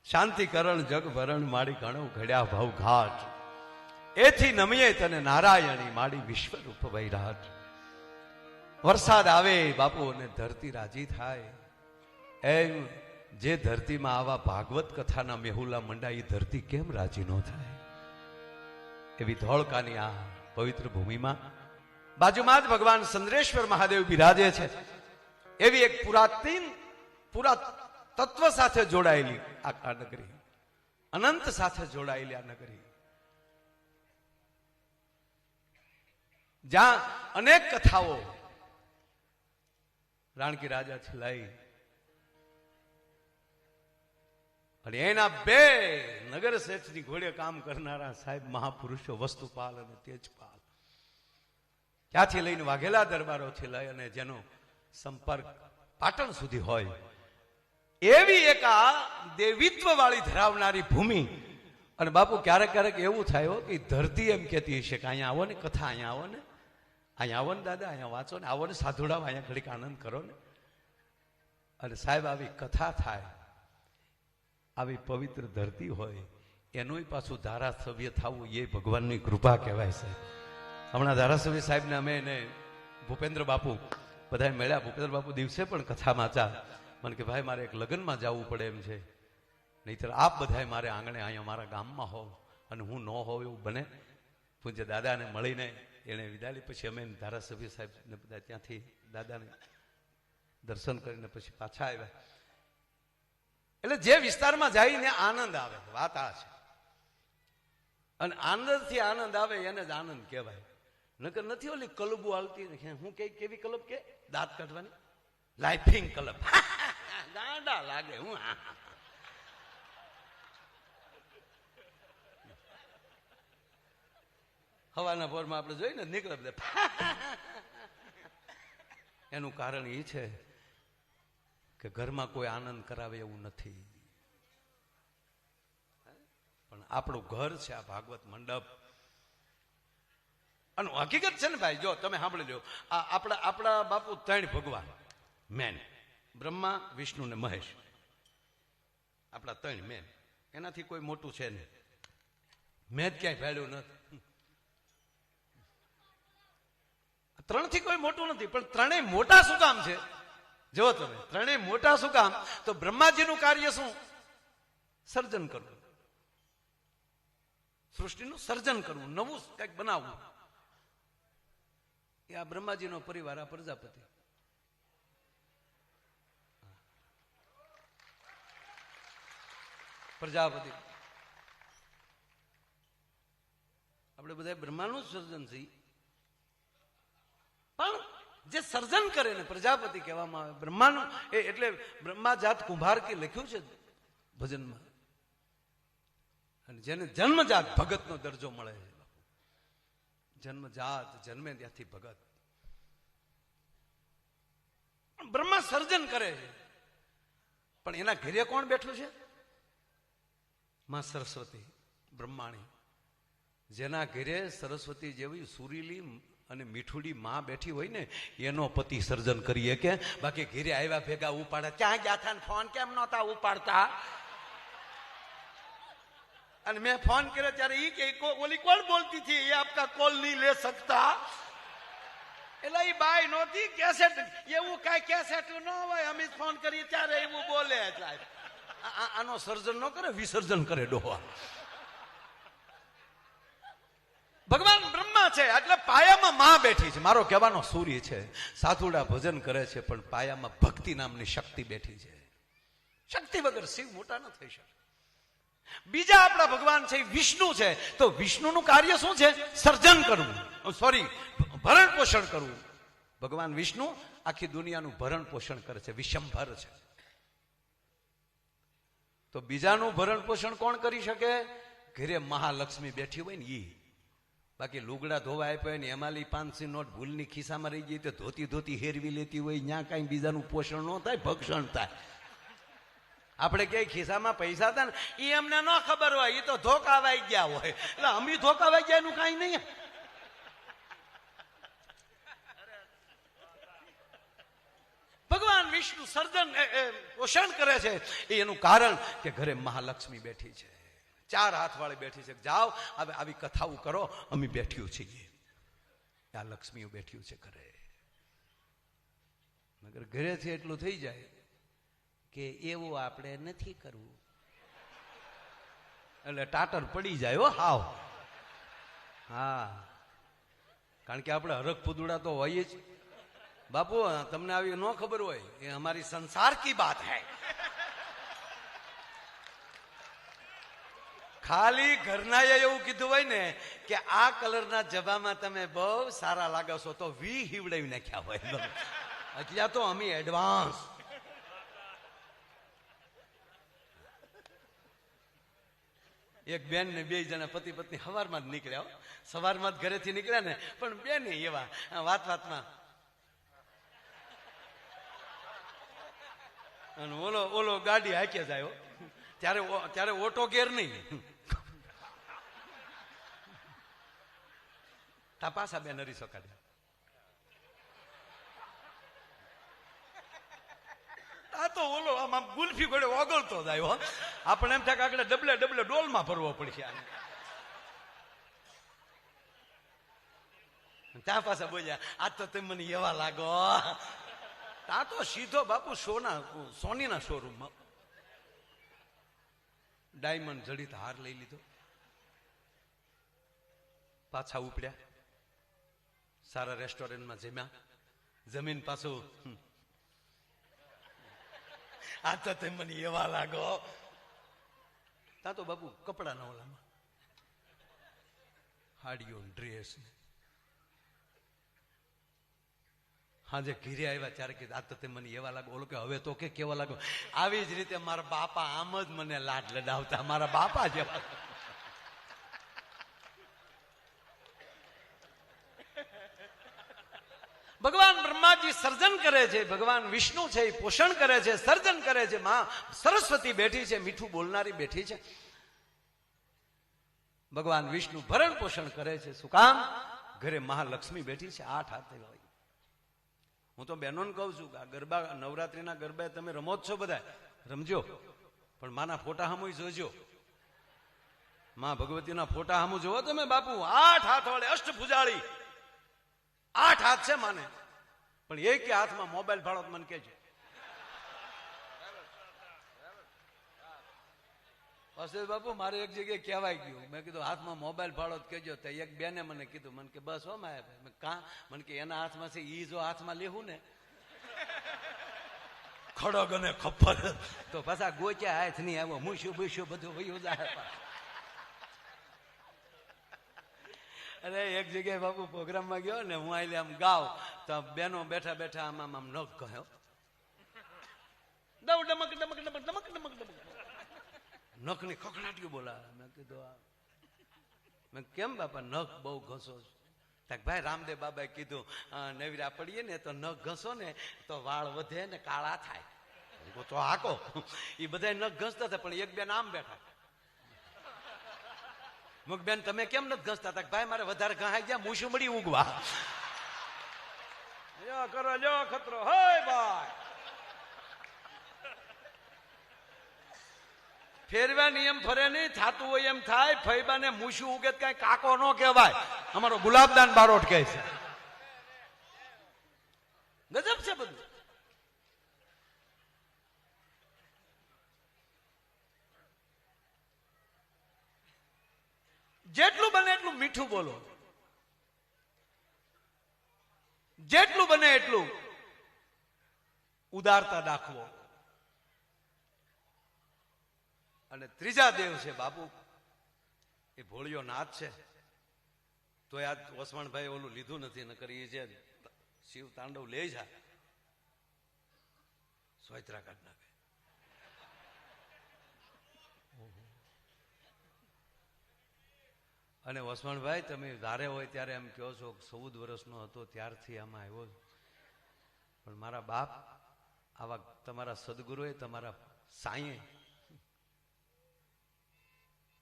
શાંતિકરણ જગ ભરણ માડી ઘણું ઘડ્યા ભાવ ઘાટ, એથી નમીએ તને નારાયણી માડી વિશ્વરૂપ વૈરાટ. વરસાદ આવે બાપુ અને ધરતી રાજી થાય, એમ જે ધરતીમાં આવા ભાગવત કથાના મેહુલા મંડાય એ ધરતી કેમ રાજી ન થાય? એવી ધોળકાની આ પવિત્ર ભૂમિમાં બાજુમાં જ ભગવાન ચંદ્રેશ્વર મહાદેવ બિરાજે છે. એવી એક પુરા તત્વ સાથે જોડાયેલી આ નગરી, અનંત સાથે જોડાયેલી આ નગરી, જ્યાં અનેક કથાઓ રાણકી રાજાથી લઈ અને એના બે નગર શેઠની ઘોડે કામ કરનારા સાહેબ મહાપુરુષો વસ્તુપાલ અને તેજપાલ, ત્યાંથી લઈને વાઘેલા દરબારોથી લઈ અને જેનો સંપર્ક પાટણ સુધી હોય, એવી એક આ દેવીત્વ વાળી ધરાવનારી ભૂમિ. અને બાપુ ક્યારેક ક્યારેક એવું થાય કે ધરતી એમ કહેતી હશે કે અહીંયા આવો ને, કથા અહીંયા આવો ને, અહીંયા આવો ને દાદા, અહીંયા વાંચો ને, આવો ને સાધુડાવ, અહીંયા ઘડીક આનંદ કરો ને. અને સાહેબ આવી કથા થાય, આવી પવિત્ર ધરતી હોય, એનું પાછું ધારાસભ્ય થવું એ ભગવાનની કૃપા કહેવાય છે. હમણાં ધારાસભ્ય સાહેબને અમે એને ભૂપેન્દ્ર બાપુ બધા મળ્યા. ભૂપેન્દ્ર બાપુ દિવસે પણ કથા વાંચા. મને કે ભાઈ મારે એક લગ્નમાં જવું પડે એમ છે, નહીતર આપ બધા મારે આંગણે અહીંયા મારા ગામમાં હોવ અને હું ન હોવ એવું બને. પૂજ્ય દાદાને મળીને એને વિદાય. પછી અમે ધારાસભ્ય સાહેબને બધા ત્યાંથી દાદાને દર્શન કરીને પછી પાછા આવ્યા. એટલે જે વિસ્તારમાં જઈને આનંદ આવે, વાત આ છે. અને આનંદથી આનંદ આવે એને જ આનંદ કહેવાય. નકર નથી ઓલી કલબુ હાલતી, હું કેવી કલબ કે દાંત કાઢવાની, લાઇફિંગ કલબ, ગાંડા લાગે. હું હવાના પોરમાં આપણે જોઈને નીકળે બધે. એનું કારણ એ છે કે ઘરમાં કોઈ આનંદ કરાવે એવું નથી. પણ આપણું ઘર છે આ ભાગવત મંડપ. અને હકીકત છે ને ભાઈ, જો તમે સાંભળી લો, આપણા બાપુ ત્રણ ભગવાન મેન, બ્રહ્મા વિષ્ણુ ને મહેશ, આપણા ત્રણ મેન. એનાથી કોઈ મોટું છે નહીં. મેં જ ક્યાંય ભેળ્યું નથી. ત્રણ થી કોઈ મોટું નથી. પણ ત્રણેય મોટા શું કામ છે? જો તમે ત્રણેય મોટા શું કામ? તો બ્રહ્માજીનું કાર્ય શું? સર્જન કરવું, સૃષ્ટિનું સર્જન કરવું, નવું કંઈક બનાવવું. એ આ બ્રહ્માજીનો પરિવાર, આ પ્રજાપતિ. પ્રજાપતિ આપણે બધા બ્રહ્માનું જ સર્જન છે. પણ જે સર્જન કરે ને પ્રજાપતિ કહેવામાં આવે. બ્રહ્માનું એટલે બ્રહ્મા જાત કુંભાર કે લખ્યું છે ભજનમાં. અને જેને જન્મજાત ભગતનો દરજ્જો મળે છે. જન્મજાત, જન્મે ત્યાંથી ભગત. બ્રહ્મા સર્જન કરે છે, પણ એના ઘરે કોણ બેઠું છે? માં સરસ્વતી બ્રહ્માણી. જેના ઘરે સરસ્વતી જેવી સુરીલી અને મીઠુડી માં બેઠી હોય ને, એનો પતિ સર્જન કરીએ કે. બાકી ઘરે આવ્યા ભેગા ઉપાડે, ક્યાં ગયા હતા, ફોન કેમ નહોતા ઉપાડતા? અને મેં ફોન કર્યો ત્યારે ઈ કે ઓલી કોણ બોલતી હતી, એ આપકા કોલ નહીં લે સકતા. એટલે એ બાઈ નહોતી, કેસેટ એવું કઈ કેસેટ ન હોય, અમે ફોન કરીએ ત્યારે એવું બોલે. આનો સર્જન ન કરે, વિસર્જન કરે ડોહા. ભગવાન બ્રહ્મા છે એટલે પાયામાં માં બેઠી છે. મારો કહેવાનો સૂર્ય છે. સાધુડા ભજન કરે છે, પણ પાયામાં ભક્તિ નામની શક્તિ બેઠી છે. શક્તિ વગર શિવ મોટા ન થઈ શકે. બીજા આપણા ભગવાન છે વિષ્ણુ છે. તો વિષ્ણુનું કાર્ય શું છે? સર્જન કરવું, ભરણ પોષણ કરવું. ભગવાન વિષ્ણુ આખી દુનિયાનું ભરણ પોષણ કરે છે, વિશંભર છે. તો બીજાનું ભરણ પોષણ કોણ કરી શકે? ઘરે મહાલક્ષ્મી બેઠી હોય ને ઈ. બાકી લુગડા ધોવા આપ્યા ને એમાં 500 નોટ ભૂલની ખિસ્સામાં રહી ગઈ તો ધોતી હેરવી લેતી હોય. ત્યાં કઈ બીજાનું પોષણ ન થાય, ભક્ષણ થાય. આપણે ક્યાંય ખિસ્સામાં પૈસા હતા ને એ અમને ન ખબર હોય, એ તો ધોકાવાઈ ગયા હોય. એટલે અમે ધોકાવાઈ ગયા એનું કઈ નહીં. ભગવાન વિષ્ણુ સર્જન પોષણ કરે છે એનું કારણ કે ઘરે મહાલક્ષ્મી બેઠી છે, 4 હાથ વાળી બેઠી છે. જાઓ હવે આવી કથાઓ કરો, અમે બેઠ્યું છીએ, આ લક્ષ્મીઓ બેઠ્યું છે ઘરે. મગર ઘરેથી એટલું થઈ જાય કે એવું આપણે નથી કરવું, એટલે ટાટર પડી જાય હો હાવ. હા, કારણ કે આપણે હરખ પુદુડા તો હોય જ બાપુ. તમને આવી ન ખબર હોય, એ અમારી સંસાર કી બાત હૈ. ખાલી ઘરનાએ એવું કીધું હોય ને કે આ કલરના જબામાં તમે બહુ સારા લાગો છો તો વી હિવડાવી નાખ્યા હોય. એટલે તો અમે એડવાન્સ. એક બેન ને 2 જણા પતિ પત્ની સવારમાં જ નીકળ્યા, સવારમાં જ ઘરેથી નીકળ્યા ને, પણ બેન એવા વાતમાં અને ઓલો ગાડી હાકે જાય, ત્યારે ઓટો ગેર નહીં. તા પાછા બેન હરીસો કાઢ્યા. આ તો ઓલો આમ ગુલ્ફી ઘોડે ઓગળતો જાય. આપણે એમ થાય કે આગળ ડબલે ડોલમાં ભરવો પડશે. ત્યાં પાછા બોલ્યા, આ તો તમે મને એવા લાગો. આ તો સીધો બાપુ સોનીના શોરૂમમાં ડાયમંડ જડિત હાર લઈ લીધો, પાછા ઉપડ્યા, સારા રેસ્ટોરન્ટમાં જમ્યા, જમીન પાછું આ તો તમે મને એવા લાગો. ત્યાં તો બાપુ કપડાના ઓલામાં હાડીઓ ડ્રેસ. હાજે ઘીરે આવ્યા ત્યારે કે આ તો તે મને એવા લાગો. ઓલો કે હવે તો કે કેવા લાગો. આવી જ રીતે મારા બાપા આમ જ મને લાડ લડાવતા, મારા બાપા જેવા. ભગવાન બ્રહ્માજી સર્જન કરે છે, ભગવાન વિષ્ણુ છે એ પોષણ કરે છે, સર્જન કરે છે. માં સરસ્વતી બેઠી છે, મીઠું બોલનારી બેઠી છે. ભગવાન વિષ્ણુ ભરણ પોષણ કરે છે. શું કામ? ઘરે મહાલક્ષ્મી બેઠી છે, 8 હાથે હોય. હું તો બહેનોને કહું છું કે આ ગરબા, નવરાત્રીના ગરબા તમે રમો જ છો, બધા રમજો, પણ માના ફોટા સામુ જોજો. માં ભગવતીના ફોટા સામુ જોવો તમે બાપુ. 8 હાથ વાળે અષ્ટભુજાળી, 8 હાથ છે માને, પણ એક હાથમાં મોબાઈલ ભાળો તો મને કહેજો. પછી બાપુ મારે એક જગ્યાએ કહેવાય ગયું, મેં કીધું હાથમાં મોબાઈલ ભાળો તો કહેજો. તો એક બેને મને કીધું, મને કે બસ હો માયા, કાં? મને કે એના હાથમાં છે, ઈ જો હાથમાં લેવું ને ખડગ અને ખપ્પર તો પાછા ગોચ્યા હાથ નહીં આવ્યો, મૂસ્યું બધું વયું જાય. અરે એક જગ્યાએ બાપુ પ્રોગ્રામમાં ગયો ને, હું આઈ આમ ગાવ તો બેનો બેઠા બેઠા આમ નખ કહ્યો, ડમક ડમક ડમક ડમક ડમક ડમક ડમક, નખની ખખડાટીઓ બોલાવે. મેં કીધું મેં કેમ બાપા નખ બહુ ઘસો? ભાઈ રામદેવ બાબાએ કીધું નવરા પડીએ ને તો નખ ઘસો ને તો વાળ વધે ને કાળા થાય. તો હાકો એ બધા નખ ઘસતા હતા, પણ એક બેન આમ બેઠા. મુક બેન તમે કેમ નથી ઘસતા? ભાઈ મારે વધારે ઘાઈ ગયા, મૂછું મળી ઉગવા. કરો જો ખતરો હોય ભાઈ. ફેરવા નિયમ ફરે નહીં, થાતું હોય એમ થાય. ફૈબાને મૂછું ઉગે કઈ કાકો ન કહેવાય, અમારો ગુલાબદાન બારોટ કહે છે. ગજબ છે બધું. જેટલું બને એટલું મીઠું બોલો, જેટલું બને એટલું ઉદારતા દાખવો. અને ત્રીજા દેવ છે બાપુ, એ ભોળિયો નાથ છે. તો આ વસવાણભાઈ ઓલું લીધું નથી, નકર એ જે શિવ તાંડવ લે છે સોયત્રા કાઢ નાખે. અને વસવાણભાઈ તમે ધારે હોય ત્યારે એમ કહો છો 14 વર્ષનો હતો ત્યારથી આમાં આવ્યો, પણ મારા બાપ આવા તમારા સદગુરુએ, તમારા સાંઈએ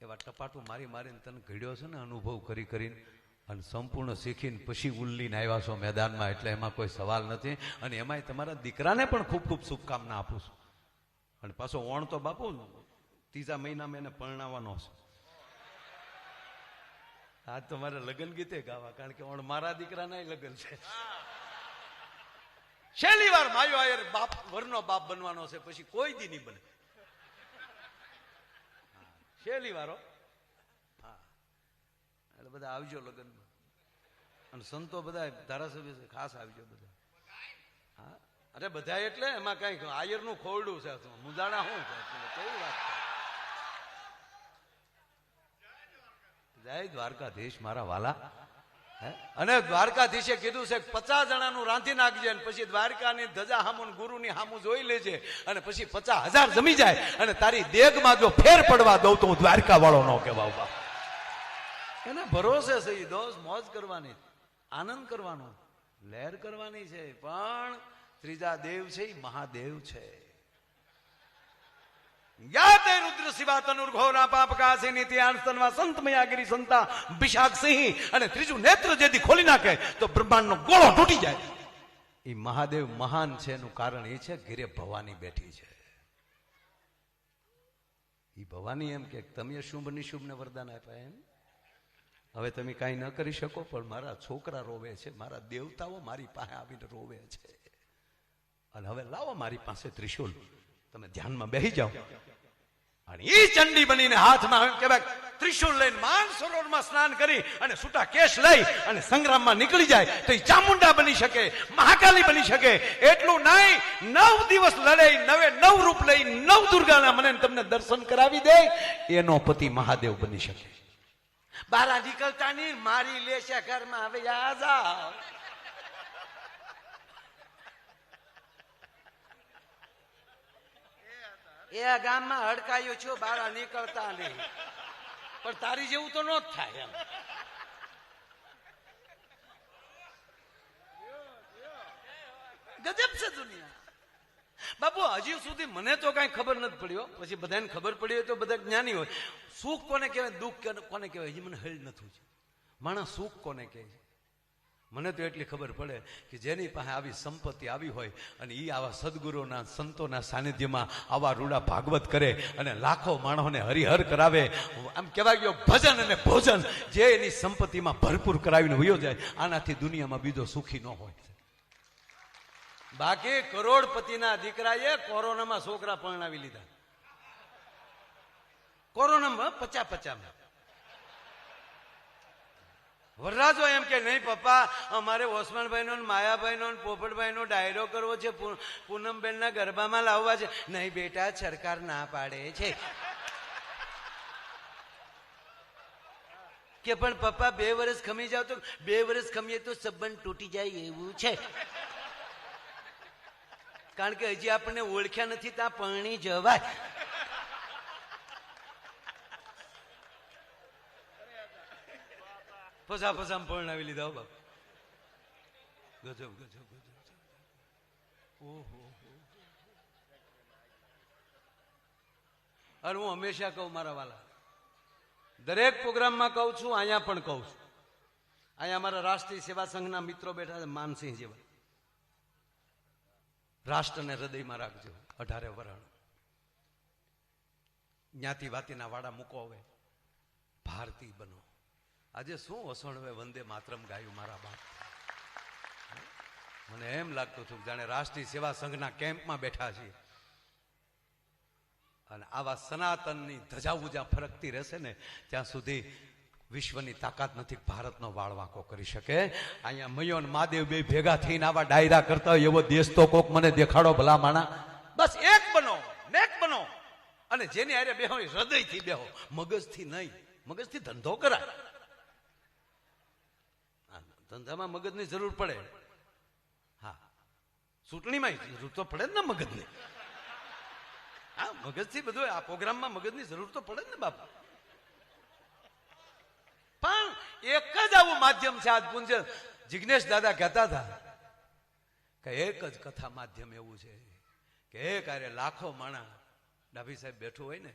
એવા ટપાટું મારી મારીને તને ઘડ્યો છે ને, અનુભવ કરી કરીને. અને સંપૂર્ણ શીખીને પછી ઉલ્લીને આવ્યા છો મેદાનમાં, એટલે એમાં કોઈ સવાલ નથી. અને એમાંય તમારા દીકરાને પણ ખૂબ ખૂબ શુભકામના આપું છું. અને પાછો ઓણ તો બાપુ 3જા મહિનામાં એને પરણાવવાનો છે. આજ તો મારે લગ્ન ગીતે ગાવા, કારણ કે ઓણ મારા દીકરાના લગ્ન છે. છેલ્લી વાર માયો આયર બાપ વરનો બાપ બનવાનો છે, પછી કોઈ દી નહીં બને. છેલ્લી વાર. હા, એટલે બધા આવજો લગ્નમાં. અને સંતો બધા ધારાસભ્ય છે, ખાસ આવજો બધા. હા, અરે બધા એટલે એમાં કઈ આયરનું ખોરડું છે, મુદાણા શું છે, કેવી વાત છે. જય દ્વારકાધીશ મારા વાલા. અને દ્વારકાધીશે કીધું છે 50 જણાનું રાંધી નાખજે, અને પછી દ્વારકાની ધજા હામું ગુરુની હામું જોઈ લેજે, અને પછી 50,000 જમી જાય, અને તારી દેગમાં જો ફેર પડવા દઉં તો હું દ્વારકા વાળો ન કહેવાઉં. એને ભરોસે છે દોસ્ત, મોજ કરવાની, આનંદ કરવાનો, લહેર કરવાની છે. પણ ત્રીજા દેવ છે એ મહાદેવ છે. યાતે રુદ્ર શિવા તનુર્ઘોરા પાપકાસી નીતિયાંસ્તનવા સંત મયાગિરી સંતા વિશાખ સિંહ. અને ત્રીજું નેત્ર જેથી ખોલી નાખે તો બ્રહ્માંડનો ગોળો તૂટી જાય. એ મહાદેવ મહાન છે, એનું કારણ એ છે ઘેરે ભવાની બેઠી છે. એ ભવાની એમ કે તમે શુભ નિશુભ ને વરદાન આપ્યા એમ. હવે તમે કાંઈ ન કરી શકો, પણ મારા છોકરા રોવે છે, મારા દેવતાઓ મારી પાસે આવીને રોવે છે. અને હવે લાવો મારી પાસે ત્રિશુલ, તમે ધ્યાનમાં બેસી જાઓ. અને એ ચંડી બનીને હાથમાં કહેવાય ત્રિશુલ લઈને માનસરોવરમાં સ્નાન કરી અને છૂટા કેશ લઈ અને સંગ્રામમાં નીકળી જાય તો એ ચામુંડા બની શકે, મહાકાલી બની શકે. એટલું નહીં, 9 દિવસ લડે, 9 રૂપ લઈ 9 દુર્ગાના મને તમને દર્શન કરાવી દે, એનો પતિ મહાદેવ બની શકે. બારા નીકળતા નહીં, મારી લેશે ઘરમાં. હવે આજા એ ગામમાં હડકાયું છું, બારા નીકળતા નહીં, પણ તારી જેવું તો ન જ થાય એમ. ગજબ છે દુનિયા બાપુ. હજી સુધી મને તો કઈ ખબર નથી પડ્યો, પછી બધાને ખબર પડી હોય તો બધા જ્ઞાની હોય. સુખ કોને કહેવાય, દુઃખ કોને કહેવાય, હજી મને હળ નથી. માણસ સુખ કોને કહે છે, મને તો એટલી ખબર પડે કે જેની પાસે આવી સંપત્તિ આવી હોય અને એ આવા સદગુરુના સંતોના સાનિધ્યમાં આવા રૂડા ભાગવત કરે અને લાખો માણસોને હરિહર કરાવે. આમ કહેવાય ગયો ભજન અને ભોજન જે એની સંપત્તિમાં ભરપૂર કરાવીને વયો જાય, આનાથી દુનિયામાં બીજો સુખી ન હોય. બાકી કરોડપતિના દીકરાએ કોરોનામાં છોકરા પરણાવી લીધા. કોરોનામાં 50-50. વરરાજો એમ કે નહીં પપ્પા, અમારે ઓસમાનભાઈ નો, માયાભાઈ નો, પોપટભાઈ નો ડાયરો કરવો છે, પૂનમબેન ના ગરબામાં લાવવા છે. નહીં બેટા, સરકાર ના પાડે છે. કે પણ પપ્પા 2 વર્ષ ખમી જાવ તો 2 વર્ષ ખમીએ તો સંબંધ તૂટી જાય એવું છે, કારણ કે હજી આપણને ઓળખ્યા નથી ત્યાં પરણી જવાય. ફસા પરણાવી લીધા બાપ. ગજબ ગજબ ગજબ. ઓહો. અને હું હંમેશા કહું મારા વાલા, દરેક પ્રોગ્રામમાં કહું છું, અહીંયા પણ કહું છું. અહીંયા અમારા રાષ્ટ્રીય સેવા સંઘના મિત્રો બેઠા છે, માનસિંહ જેવા. રાષ્ટ્રને હૃદયમાં રાખજો. 18 વરણ જ્ઞાતિ વાતીના વાડા મૂકો, હવે ભારતીય બનો. આજે શું વસણવે વંદે માતરમ ગાયું મારા બાપ. મને એમ લાગતું હતું જાણે રાષ્ટ્રીય સેવા સંઘના કેમ્પમાં બેઠા છીએ. અને આવા સનાતનની ધજાઓ જ્યાં ફરકતી રહેશે ને ત્યાં સુધી વિશ્વની તાકાત નથી ભારતનો વાળ વાંકો કરી શકે. અહીંયા મયો અને મહાદેવ બે ભેગા થઈને આવા ડાયરા કરતા હોય એવો દેશ તો કોક મને દેખાડો ભલા માણા. બસ એક બનો, નેક બનો, અને જેની હારે બેહો હૃદયથી બેહો, મગજથી નહીં. મગજથી ધંધો કરાય, ધંધામાં મગજની જરૂર પડે. હા, ચૂંટણીમાં જરૂર તો પડે જ ને મગજની. હા, મગજથી બધું આ પ્રોગ્રામમાં મગજની જરૂર તો પડે જ ને બાપા. પણ એક જ આવું માધ્યમ છે. આજ પૂંજ જિગ્નેશ દાદા કહેતા હતા કે એક જ કથા માધ્યમ એવું છે કે એક આરે લાખો માણા ડાભી સાહેબ બેઠું હોય ને,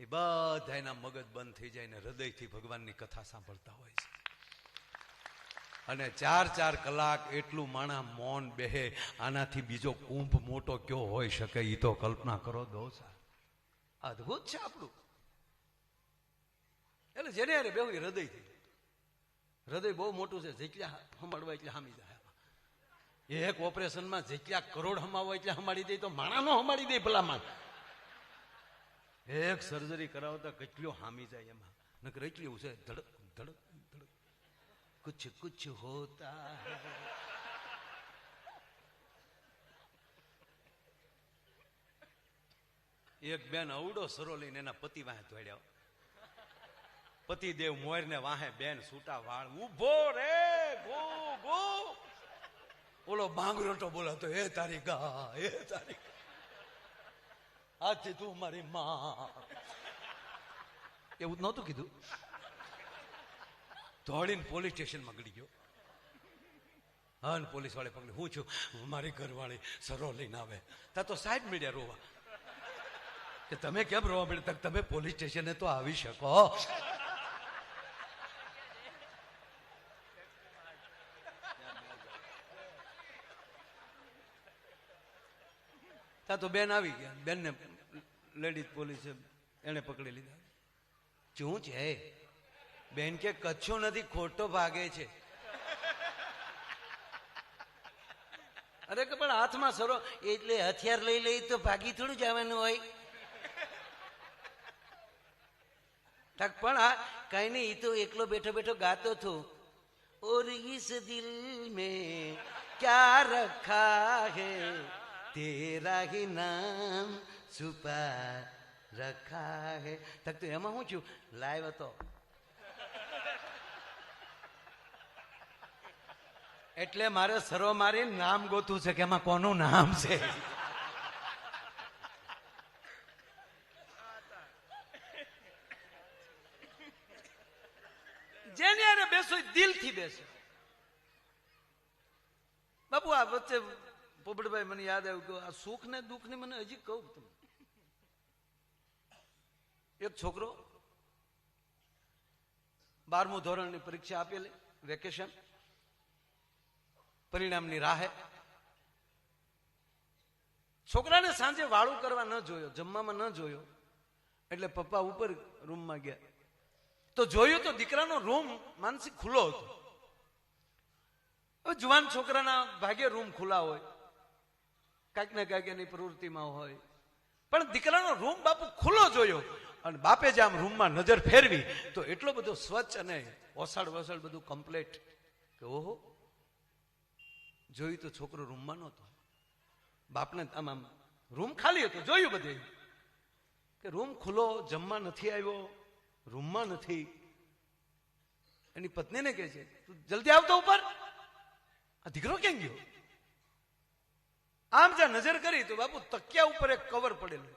એ બધા એના મગજ બંધ થઈ જાય ને હૃદયથી ભગવાનની કથા સાંભળતા હોય છે. અને 4-4 કલાક એટલું માણા મૌન બેહે, આનાથી બીજો કુંભ મોટો કયો હોઈ શકે? એ તો કલ્પના કરો દોસ્ત, અદભુત છે આપણું. એટલે જેને યાર બેહું હૃદયથી, હૃદય બહુ મોટું છે. જેટલા સંભાળવા એટલે હામી જાય. એક ઓપરેશનમાં જેટલા કરોડ હમાવો એટલે હમાડી દે, તો માણા નો હમાડી દે ભલામાં. એક સર્જરી કરાવતા કેટલો હામી જાય એમાં. નકર એટલી એવું છે, ધડક ધડક ધડક, કુછ કુછ હોતા હૈ. એક બેન અવડો સરો લઈને એના પતિ વાહે દોડ્યા. પતિદેવ મોર ને વાહે, બેન છૂટા વાળ, ઉભો રે ગો ગો. ઓલો બાંગરોટો બોલાતો, હે તારી ગા, હે તારી ગા, આજથી તું મારી માં. એવું નહોતું કીધું. દોડીને પોલીસ સ્ટેશનમાં ગળી ગયો. હા, પોલીસ વાળે પકડી, હું છું, મારી ઘરવાળી સરો લઈને આવે. તા તો સાહેબ મીડિયા રોવા કે તમે કેમ રોવા મળે? તમે પોલીસ સ્ટેશને તો આવી શકો. તા તો બેન આવી ગયા. બેનને લેડીઝ પોલીસે એને પકડી લીધા. શું છે? બેન કે કચ્છું નથી, ખોટો ભાગે છે. અરે કે પણ હાથમાં સરો એટલે હથિયાર લઈ લઈ તો ભાગી થોડું જવાનું હોય. પણ આ કઈ નહીં, એ તો એકલો બેઠો બેઠો ગાતો હતો, ઓર ઇસ દિલ મેં ક્યા રખા હૈ, તેરા હી નામ છુપા રખા હૈ. તક તો એમાં શું છું, લાઈવ હતો એટલે મારે સરો મારી નામ ગોતું છે કે એમાં કોનું નામ છે. જેને યાર બેસો દિલથી બેસો. બાપુ આ વચ્ચે પોપટભાઈ મને યાદ આવ્યું કે આ સુખ ને દુઃખ ને મને હજી કહું તમે. એક છોકરો 12મું ધોરણની પરીક્ષા આપેલી, વેકેશન, પરિણામની રાહે. છોકરાને સાંજે વાળું કરવા ન જોયો, જમવામાં ન જોયો, એટલે પપ્પા ઉપર રૂમમાં ગયા તો જોયું તો દીકરાનો રૂમ માનસિક ખુલ્લો હતો. હવે જુવાન છોકરાના ભાગ્ય રૂમ ખુલ્લા હોય, કાંઈક ને કાંઈક એની પ્રવૃત્તિમાં હોય, પણ દીકરાનો રૂમ બાપુ ખુલ્લો જોયો. અને બાપે જે આમ રૂમમાં નજર ફેરવી તો એટલો બધો સ્વચ્છ અને ઓસાડ વસાડ બધું કમ્પ્લીટ કે ઓહો. જોયું તો છોકરો રૂમમાં નહોતો. બાપને આમ આમ રૂમ ખાલી હતો, જોયું બધે કે રૂમ ખુલ્લો, જમવા નથી આવ્યો, રૂમમાં નથી. એની પત્નીને કહે છે, તું જલ્દી આવતો ઉપર, આ દીકરો ક્યાં ગયો? આમ જ્યાં નજર કરી તો બાપુ તકિયા ઉપર એક કવર પડેલું.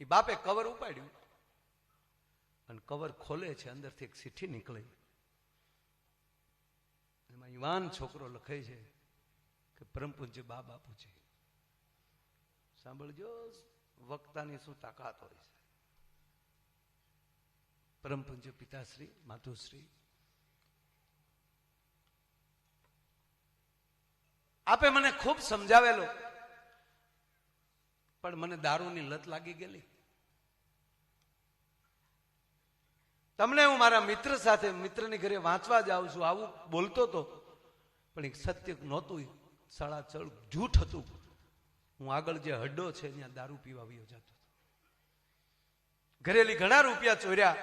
એ બાપે કવર ઉપાડ્યું અને કવર ખોલે છે, અંદરથી એક ચિઠ્ઠી નીકળે. એમાં યુવાન છોકરો લખે છે કે પરમ પૂજ્ય બા બાપુજી. સાંભળજો, વક્તાની શું તાકાત હોય છે. પરમ પૂજ્ય પિતાશ્રી, માતુશ્રી, આપે મને ખૂબ સમજાવેલો, પણ મને દારૂની લત લાગી ગયેલી. તમને હું મારા મિત્ર સાથે, મિત્રની ઘરે વાંચવા જાઉં છું, આવું બોલતો હતો, પણ એક સત્ય નહોતું, સળાચળ જૂઠ હતું. હું આગળ જે હડ્ડો છે ત્યાં દારૂ પીવા આવ્યો જતો હતો. ઘરેલી ઘણા રૂપિયા ચોર્યા,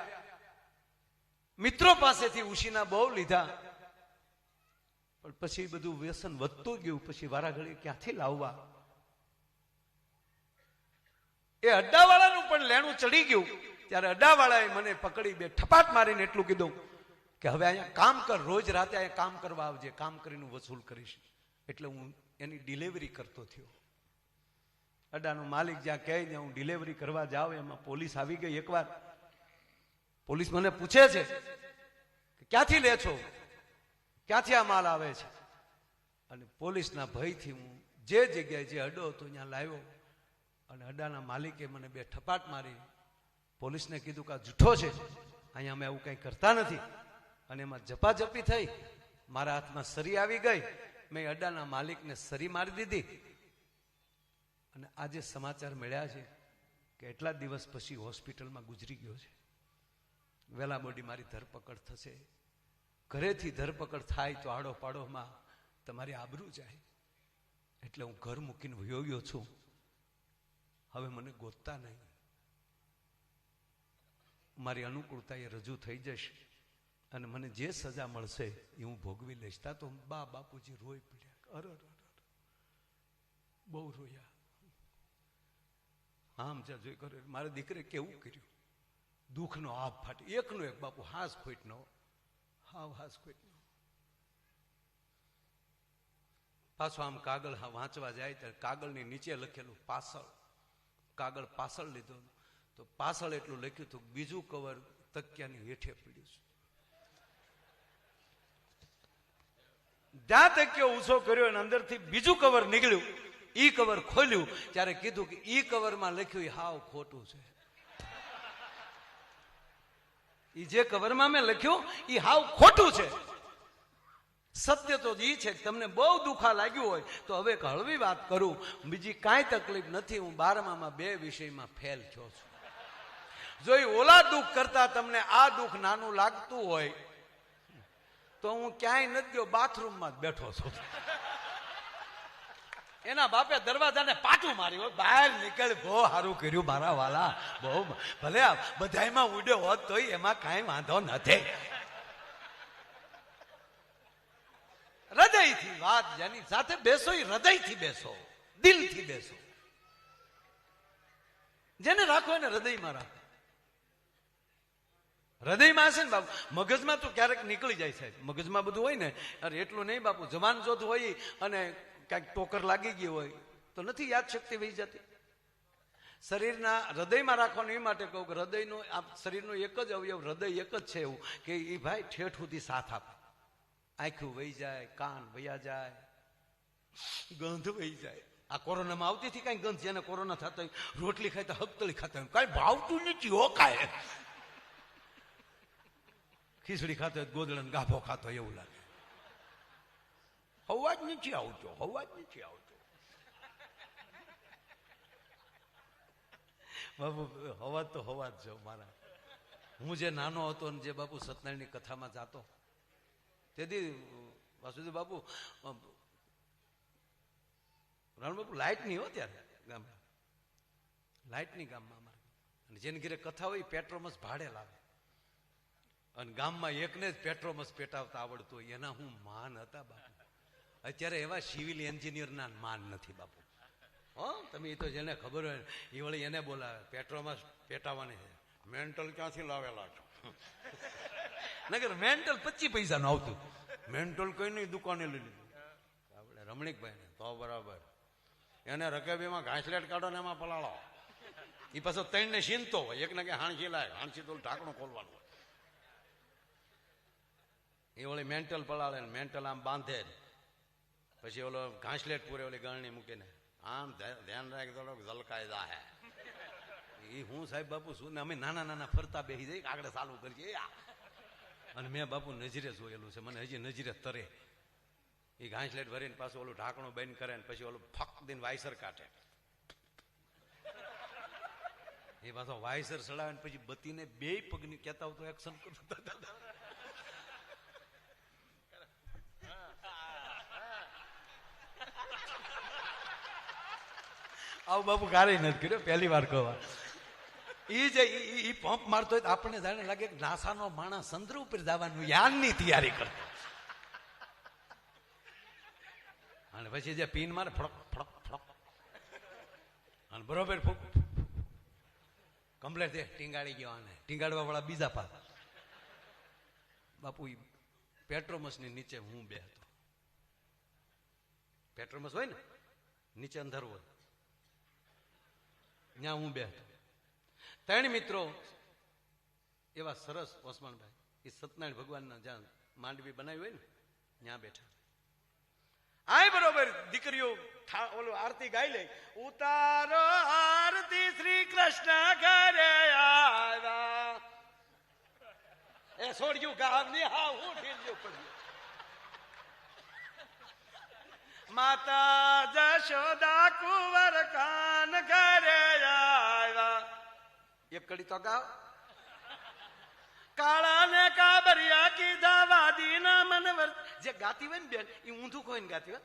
મિત્રો પાસેથી ઉશીના બહુ લીધા, પણ પછી બધું વ્યસન વધતું ગયું. પછી વારાઘડી ક્યાંથી લાવવા? એ અડ્ડાવાળાનું પણ લેણું ચડી ગયું. ત્યારે અડ્ડાવાળાએ મને પકડી બે ઠપાટ મારીને એટલું કીધું કે હવે અહીંયા કામ કર, રોજ રાતે અહીંયા કામ કરવા આવજે, કામ કરીને વસૂલ કરીશ. એટલે હું એની ડિલિવરી કરતો થયો. અડ્ડાનો માલિક જ્યાં કહે ત્યાં હું ડિલિવરી કરવા જાઉં. એમાં પોલીસ આવી ગઈ. એકવાર પોલીસ મને પૂછે છે કે ક્યાંથી લે છો, ક્યાંથી આ માલ આવે છે? અને પોલીસના ભયથી હું જે જગ્યાએ જે અડ્ડો હતો ત્યાં લાવ્યો. અને અડ્ડાના માલિકે મને બે ઠપાટ મારી. પોલીસને કીધું કે આ જૂઠો છે, અહીંયા અમે એવું કંઈ કરતા નથી. અને એમાં ઝપાઝપી થઈ મારા હાથમાં સરી આવી ગઈ, મેં અડ્ડાના માલિકને સરી મારી દીધી. અને આજે સમાચાર મળ્યા છે કે એટલા દિવસ પછી હોસ્પિટલમાં ગુજરી ગયો છે. વેલા મોડી મારી ધરપકડ થશે. ઘરેથી ધરપકડ થાય તો આડો પાડોમાં તમારી આબરૂ જાય. એટલે હું ઘર મૂકીને વયો ગયો છું. હવે મને ગોતતા નહીં. મારી અનુકૂળતા એ રજૂ થઈ જશે અને મને જે સજા મળશે એ હું ભોગવી લઈશ. તા તો બાપુજી રોઈ પડ્યા. અરે બહુ રોયા. આમ જ્યાં જોઈ કરે મારા દીકરે કેવું કર્યું. દુઃખનો આપ ફાટી. એકનો એક બાપુ હાસ ખોટનો, હાવ હાસ ખોટનો. પાછો આમ કાગળ વાંચવા જાય ત્યારે કાગળની નીચે લખેલું પાછળ. કાગળ પાછળ લીધો તો પાછળ એટલું લખ્યું હતું, બીજું કવર તકિયાની હેઠે પડ્યું છે. જ્યાં તકિયો ઊંચો કર્યો અને અંદરથી બીજું કવર નીકળ્યું. ઈ કવર ખોલ્યું ત્યારે કીધું કે ઈ કવરમાં લખ્યું હાવ ખોટું છે. ઈ જે કવરમાં મેં લખ્યું ઈ હાવ ખોટું છે. સત્ય તો ઈ છે. તમને બહુ દુખા લાગ્યું હોય તો હવે એક હળવી વાત કરું. બીજી કાંઈ તકલીફ નથી. હું 12માં 2 વિષયમાં ફેલ થયો છું. જો એ ઓલા દુઃખ કરતા તમને આ દુઃખ નાનું લાગતું હોય તો હું ક્યાંય નથી ગયો, બાથરૂમમાં જ બેઠો છું. એના બાપે દરવાજાને પાટું માર્યું, બહાર નીકળ, બહુ સારું કર્યું મારા વાલા, બહુ ભલે બધાયમાં ઉડ્યો હોત તો એમાં કાંઈ વાંધો નથી. હૃદયથી વાત જેની સાથે બેસો એ હૃદયથી બેસો, દિલથી બેસો. જેને રાખો એને હૃદયમાં રાખો. હૃદયમાં હશે ને બાપુ. મગજમાં તો ક્યારેક નીકળી જાય સાહેબ. મગજમાં બધું હોય ને, અરે એટલું નહીં બાપુ. જવાન જોત હોય અને ક્યાંક ટોકર લાગી ગઈ હોય તો નથી યાદ શક્તિ વહી જતી. શરીરના હૃદયમાં રાખવાનું એ માટે કહું કે હૃદયનો આ શરીરનો એક જ અવયવ, હૃદય એક જ છે એવું કે એ ભાઈ ઠેઠ સુધી સાથ આપે. આંખું વહી જાય, કાન વયા જાય, ગંધ વહી જાય. આ કોરોનામાં આવતી હતી કઈ ગંધ. જેને કોરોના થતો હોય રોટલી ખાય તો હકતળી ખાતા હોય, કઈ ભાવતું નથી હો. કાંઈ ખીચડી ખાતો હોય ગોદડન ગાભો ખાતો હોય એવું લાગે. હવા જ નથી આવતો, હવા જ નથી આવતો. બાપુ હવા તો હવા જ છો મારા. હું જે નાનો હતો ને જે બાપુ સત્યનારાયણની કથામાં જાતો તેથી વાસુદેવ બાપુ રાણબાપુ લાઇટ નહીં હો ત્યારે ગામમાં. લાઇટ નહીં ગામમાં અમારે. અને જેની ઘરે કથા હોય પેટ્રોમસ ભાડે લાવે. અને ગામમાં એકને જ પેટ્રોમસ પેટાવતા આવડતું હોય. એના હું માન હતા બાપુ. અત્યારે એવા સિવિલ એન્જિનિયરના માન નથી બાપુ. હો તમે એ તો જેને ખબર હોય એ વળી એને બોલાવે પેટ્રોમસ પેટાવવાની છે. મેન્ટલ ક્યાંથી લાવેલા છો? નગર મેન્ટલ 25 પૈસાનું આવતું. મેન્ટલ કઈ નહીં દુકાને લઈ લીધું આપણે રમણીકભાઈ ને તો બરાબર. એને રકેબીમાં ઘાસલેટ કાઢો ને એમાં પલાળો. એ પાછો 3 ને સીનતો હોય. એકને કે હાણસી લાય, હાણસી તો ઢાંકણું ખોલવાનું. એ વળી મેન્ટલ પલાળે ને મેન્ટલ આમ બાંધે. પછી ઓલો ઘાસલેટ પૂરે ઓલી ગળણી મૂકીને આમ ધ્યાન રાખ થોડોક ઝલકાય જાહે. એ હું સાહેબ બાપુ શું ને અમે નાના નાના ફરતા બેસી જઈ આગળ ચાલુ કરીએ. અને મેં બાપુ નજરે જોયેલું છે. મને હજી નજરે તરે. એ ઘાસલેટ ભરીને પાછું ઓલું ઢાંકણું બંધ કરે ને પછી ઓલું ફક દઈને વાયસર કાઢે. એ પાછો વાયસર ચડાવે ને પછી બત્તીને 2 પગની કહેતા તો એક્શન કરતા. આવું બાપુ કાર્ય નથી કર્યો. પહેલી વાર કહવા એ જે પંપ મારતો હોય તો આપણને જાણે લાગે કે નાસાનો માણસ ચંદ્ર ઉપર જવાનું યાનની તૈયારી કરતો. અને પછી જે પીન મારે ફડક ફડક ફડક અને બરોબર કમ્પ્લેટ ટીંગાડી ગયો. આને ટીંગાડવા વાળા બીજા પાસ. બાપુ પેટ્રોમસ ની નીચે હું બે હતો. પેટ્રોમસ હોય ને નીચે અંધારું હોય, ત્યાં હું બે હતો. 3 મિત્રો એવા સરસ ઓસમાનભાઈ એ સત્યનારાયણ ભગવાનના જ્યાં માંડવી બનાવી હોય ને ત્યાં બેઠા. આય બરોબર દીકરીઓ ઓલો આરતી ગાઈ લે. ઉતારો આરતી શ્રી કૃષ્ણ ઘરે આવ્યા. એ છોડ્યું ગામ ની હા હું ઢીલ્યું પડ્યું. માતા જશોદા કુંવર કાન ઘરે આવ્યા. એક કડી તો ગાવ. કાળા ને કાબરિયા કીધા વાદી ના મનવર. જે ગાતી હોય ને બેન એ ઊંધું કોઈ ને ગાતી હોય.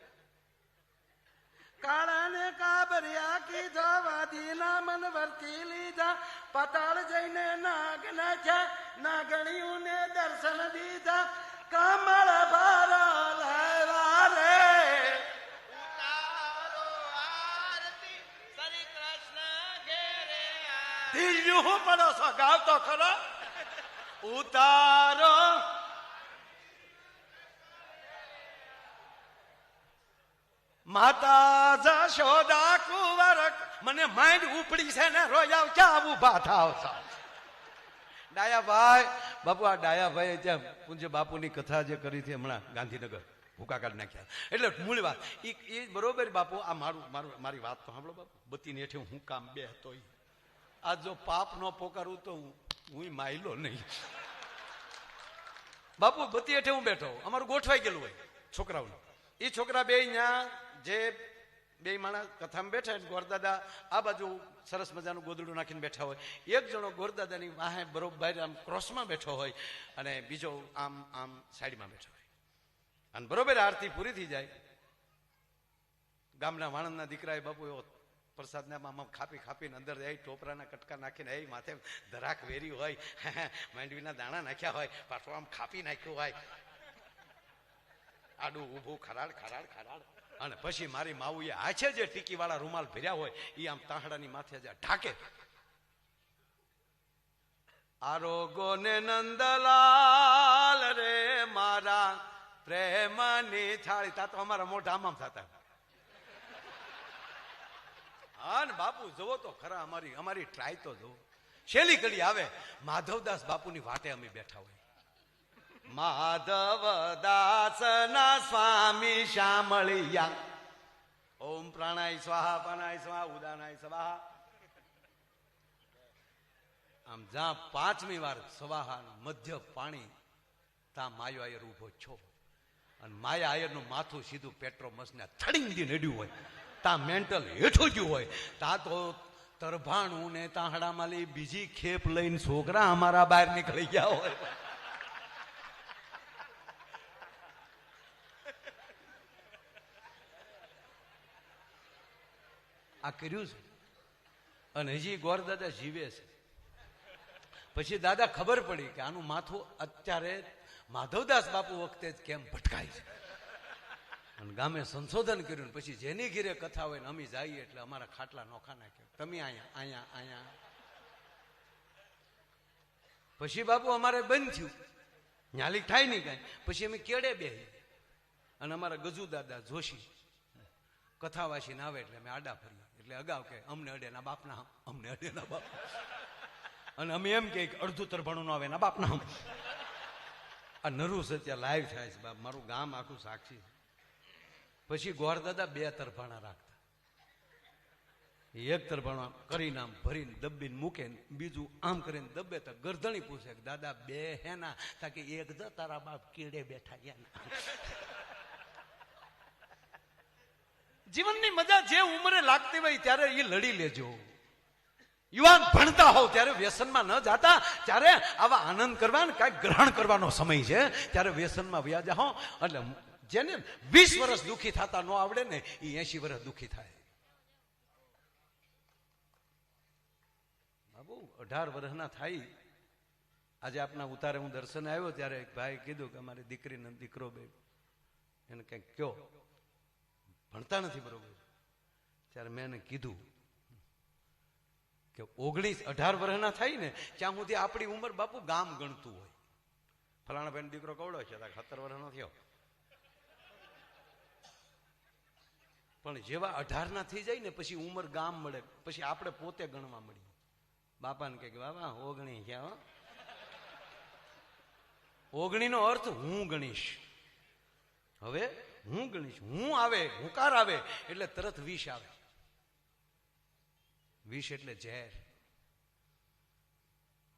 કાળા ને કાબરિયા કીધા વાદી ના મન વર્તી લીધા. પાતાળ જઈને નાગ નાખ્યા. નાગણીયું ને દર્શન દીધા. કમળ ભારા લાવ્યા રે. શ્રી કૃષ્ણ ઘેરે દિલ્હી હું પડો છો ગાવ તો ખરો. ઉતારો માતા જશોદા કુંવર. મને માઇન્ડ ઉપડી છે ને રોજાવ ક્યાં ઉભા થાવ છો ડાયાભાઈ. બાપુ આ ડાયાભાઈ ત્યાં પૂજ્ય બાપુની કથા જે કરી હતી હમણાં ગાંધીનગર ભૂકા કાઢ નાખ્યા. એટલે મૂળ વાત એ બરોબર બાપુ. આ મારી વાત તો સાંભળો બાપુ. બત્તીની હેઠે હું કામ બે હતો. આ જો પાપ ન પોકારું તો હું માયલો નહીં બાપુ. બત્તી હેઠે હું બેઠો. અમારું ગોઠવાઈ ગયેલું હોય છોકરાઓનું. એ છોકરા બે ત્યાં જે બે માણસ કથામાં બેઠા હોય. ગોરદાદા આ બાજુ સરસ મજાનું ગોદડું નાખીને બેઠા હોય. એક જણો ગોરદાદાની વાહે બરોબર આમ ક્રોસમાં બેઠો હોય અને બીજો આમ આમ સાઈડમાં બેઠો હોય. અને બરોબર આરતી પૂરી થઈ જાય. ગામના વાણંદના દીકરાએ બાપુ એવો પ્રસાદને આમ ખાપી ખાપીને અંદર જાય. ટોપરાના કટકા નાખીને એ માથે ધરાક વેરી હોય. માંડવીના દાણા નાખ્યા હોય. પાછું આમ ખાપી નાખ્યું હોય. આડું ઊભું ખરાડ ખરાડ ખરાડ. અને પછી મારી માવુએ આછે જે ટીકી વાળા રૂમાલ ભર્યા હોય એ આમ તાહડાની માથે જ ઢાકે. આરોગો ને નંદલાલ રે મારા પ્રેમની થાળી. તા તો અમારા મોઢા આમ થતા. હા ને બાપુ જુઓ તો ખરા. અમારી ટ્રાય તો જુઓ. છેલ્લી કડી આવે. માધવદાસ બાપુની વાટે અમે બેઠા હોય. માધવદાસ ના સ્વામી શામળિયા. ઓમ પ્રાણાય સ્વાહા પાનાય સ્વાહા ઉદાનાય સ્વાહા. આમ જ્યાં પાંચમી વાર સ્વાહા મધ્ય પાણી ત્યાં માયો આયર ઉભો છો. અને માયા આયર નું માથું સીધું પેટ્રોમસ ને થડીંગી નડ્યું હોય. ત્યાં મેન્ટલ હેઠું ગયું હોય. ત્યાં તો તરભાણું ને તાહડામાં લઈ બીજી ખેપ લઈને છોકરા અમારા બહાર નીકળી ગયા હોય. આ કર્યું છે. અને હજી ગોરદાદા જીવે છે. પછી દાદા ખબર પડી કે આનું માથું અત્યારે માધવદાસ બાપુ વખતે જ કેમ ભટકાય છે. અને ગામે સંશોધન કર્યું. પછી જેની ઘીરે કથા હોય ને અમે જઈએ એટલે અમારા ખાટલા નોખા નાખે. તમે અહીંયા અહીંયા અહીંયા. પછી બાપુ અમારે બંધ થયું. ન્યાલી થાય નહીં કાંઈ. પછી અમે કેડે બેહી. અને અમારા ગજુ દાદા જોશી કથા વાસીને આવે એટલે અમે આડા ફરીએ. એટલે અગાઉ કે અમને અડેના બાપના અમને અડેના બાપ. અને અમે એમ કે અડધું તરભાણું ન આવે એના બાપના. આ નરું સત્ય લાઈવ થાય છે બાપ. મારું ગામ આખું સાક્ષી. પછી ગોરદાદા બે તરભાણા રાખતા. એક તરભાણું કરીને આમ ભરીને દબ્બીને મૂકે. બીજું આમ કરીને દબ્બે તો ગરદણી પૂછે કે દાદા બે હેના. તાકે એક દ તારા બાપ કેડે બેઠા ગયા. જીવનની મજા જે ઉંમરે લાગતી હોય ત્યારે એ લડી લેજો. યુવાન ભણતા હોવ ત્યારે વ્યસનમાં ન જાતા. ત્યારે આવા આનંદ કરવા ને કાંઈક ગ્રહણ કરવાનો સમય છે. ત્યારે વ્યસનમાં વ્યા જાઓ. એટલે જેને 20 વર્ષ દુઃખી થતા ન આવડે ને એ 80 વર્ષ દુઃખી થાય. બાબુ 18 વર્ષના થાય. આજે આપના ઉતારે હું દર્શન આવ્યો ત્યારે એક ભાઈ કીધું કે અમારી દીકરીને દીકરો બે એને કંઈક કયો ભણતા નથી બરોબર. ત્યારે મેં એને કીધું કે 18 વર્ષના થાય ને ત્યાં સુધી આપણી ઉંમર બાપુ ગામ ગણતું હોય. ફલાણા ભાઈ દીકરો કવડો છે 17 વર્ષનો થયો. પણ જેવા 18 ના થઈ જાય ને પછી ઉંમર ગામ મળે. પછી આપણે પોતે ગણવા મળીએ. બાપાને કે બાબા 19 ક્યાં. 19 નો અર્થ હું ગણીશ. હવે હું ગણીશ. હું આવે હુંકાર આવે એટલે તરત વિષ આવે. વિષ એટલે ઝેર.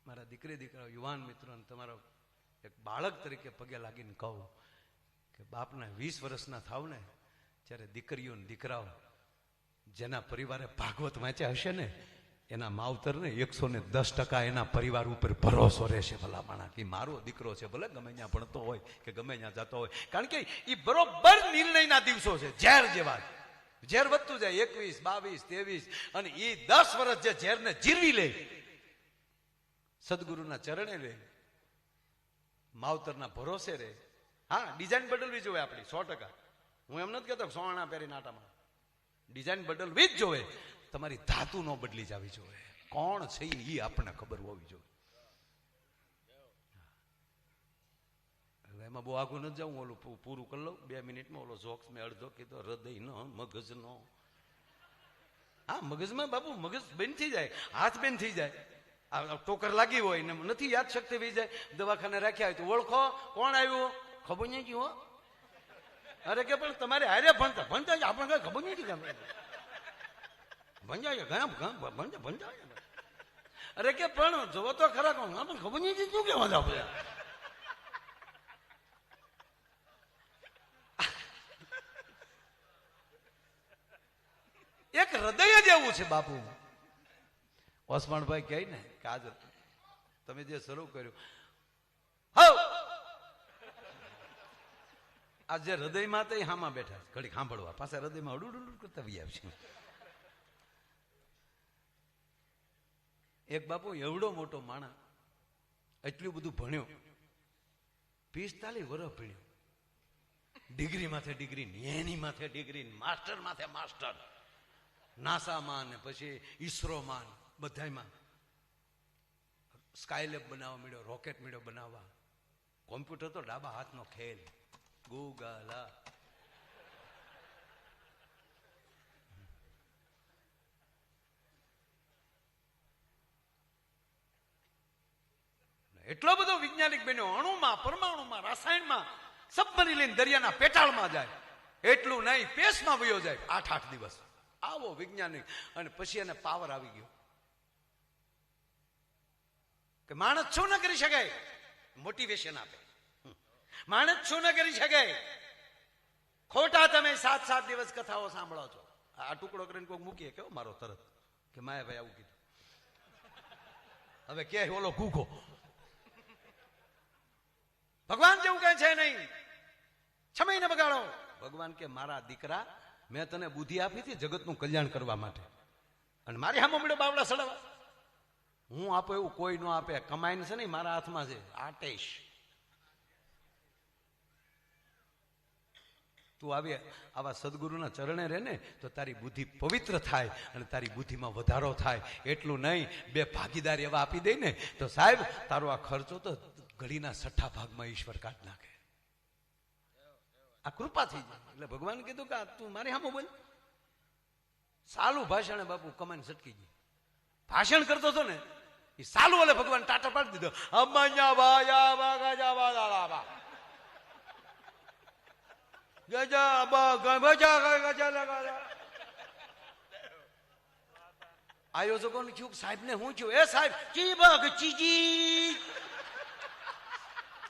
મારા દીકરાઓ યુવાન મિત્રોને તમારો એક બાળક તરીકે પગે લાગીને કહું કે બાપના 20 વર્ષના થાવ ને જ્યારે દીકરીઓ ને દીકરાઓ જેના પરિવારે ભાગવત વાંચ્યા હશે ને એના માવતર ને 110% એના પરિવાર ઉપર ભરોસો રહેશે. ભલા માણા કે મારો દીકરો છે, ભલે ગમે ત્યાં ભણતો હોય કે ગમે ત્યાં જતો હોય, કારણ કે એ બરોબર નિર્ણયના દિવસો છે. ઝેર જેવા ઝેર વધતું જાય, 21, 22, 23, અને એ 10 વર્ષ જે ઝેરને જીરવી લે, સદગુરુના ચરણે રે, માવતરના ભરોસે રે. હા, ડિઝાઇન બદલવી જોઈએ આપણી 100%. હું એમ નથી કહેતો સોના પહેરી નાટામાં, ડિઝાઇન બદલવી જ જોઈએ. તમારી ધાતુ ન બદલી જવી જોઈએ. કોણ છે એ આપણને ખબર હોવી જોઈએ. એમાં બહુ આગું નથી જાઉં, ઓલું પૂરું કરી લઉં 2 મિનિટમાં. ઓલો જોક્સ મેં અડધો કીધો, હૃદયનો મગજનો. હા, મગજમાં બાપુ મગજ બંધ થઈ જાય, હાથ બંધ થઈ જાય. ટોકર લાગી હોય ને નથી યાદ શક્તિ વહી જાય, દવાખાને રાખ્યા હોય તો ઓળખો કોણ આવ્યું, ખબર નહીં હો. અરે કે પણ તમારે હારે ભણતા આપણે કઈ ખબર નહીં કે ભંજાય ભંજાય. અરે કે પણ જોવો તો ખરા કોણ, પણ ખબર નહીં શું કેવા જાવ. એક હૃદય જ એવું છે બાપુ. ઓસમાણભાઈ કહે ને કે આજ તમે જે શરૂ કર્યું, આ જે હૃદયમાં તો હામાં બેઠા ઘડી સાંભળવા, પાછા હૃદયમાં અડુડ કરતા વી આવશે. એક બાપુ એવડો મોટો માણસ, એટલું બધું ભણ્યો, 45 વર્ષ ભણ્યો, ડિગ્રી માથે ડિગ્રી, એની માથે ડિગ્રી, માસ્ટર માથે માસ્ટર, નાસામાં ને પછી ઈસરોમાં બધામાં સ્કાયલેબ બનાવવા મળ્યો, રોકેટ મળ્યો બનાવવા. કોમ્પ્યુટર તો ડાબા હાથનો ખેલ. ગૂગલ એટલો બધો વૈજ્ઞાનિક બન્યો, અણુમાં, પરમાણુમાં, રસાયણમાં, સબમરી લઈને દરિયાના પેટાળમાં જાય. એટલું નહીં, પેસમાં વયો જાય 8 દિવસ. આવો વૈજ્ઞાનિક. અને પછી એને પાવર આવી ગયો કે માણસ શું ન કરી શકે, મોટિવેશન આપે. માણસ શું ન કરી શકે, ખોટા તમે 7 દિવસ કથાઓ સાંભળો છો. આ ટુકડો કરીને કોઈ મૂકીએ કેવો મારો તરત કે માયાભાઈ આવું કીધું, હવે કે ઓલો કૂકો. ભગવાન જેવું કઈ છે નહીં, સમય ને બગાડો. ભગવાન કે મારા દીકરા, મેં તને બુદ્ધિ આપી હતી જગતનું કલ્યાણ કરવા માટે, અને મારી સામે મળ્યો બાવડા સડાવા. હું આપો એવું કોઈ ન આપે. કમાઈને છે ને મારા હાથમાં છે, આટેશ. તું આવી આવા સદગુરુના ચરણે રહે ને તો તારી બુદ્ધિ પવિત્ર થાય અને તારી બુદ્ધિમાં વધારો થાય. એટલું નહીં, 2 ભાગીદાર એવા આપી દે ને તો સાહેબ તારો આ ખર્ચો તો ઘડીના 6 ભાગમાં ઈશ્વર કાઢ નાખે. આ કૃપા થઈ જાય. એટલે ભગવાન કીધું કે તું મારી સામે બોલ. સાલું ભાષણ બાપુ કમાઈને સટકી ગઈ. ભાષણ કરતો હતો ને એ સાલું, એટલે ભગવાન ટાટા પાડી દીધો. આયોજકો ને થયું સાહેબ ને હું થયું, એ સાહેબ ચી બગ ચીજી.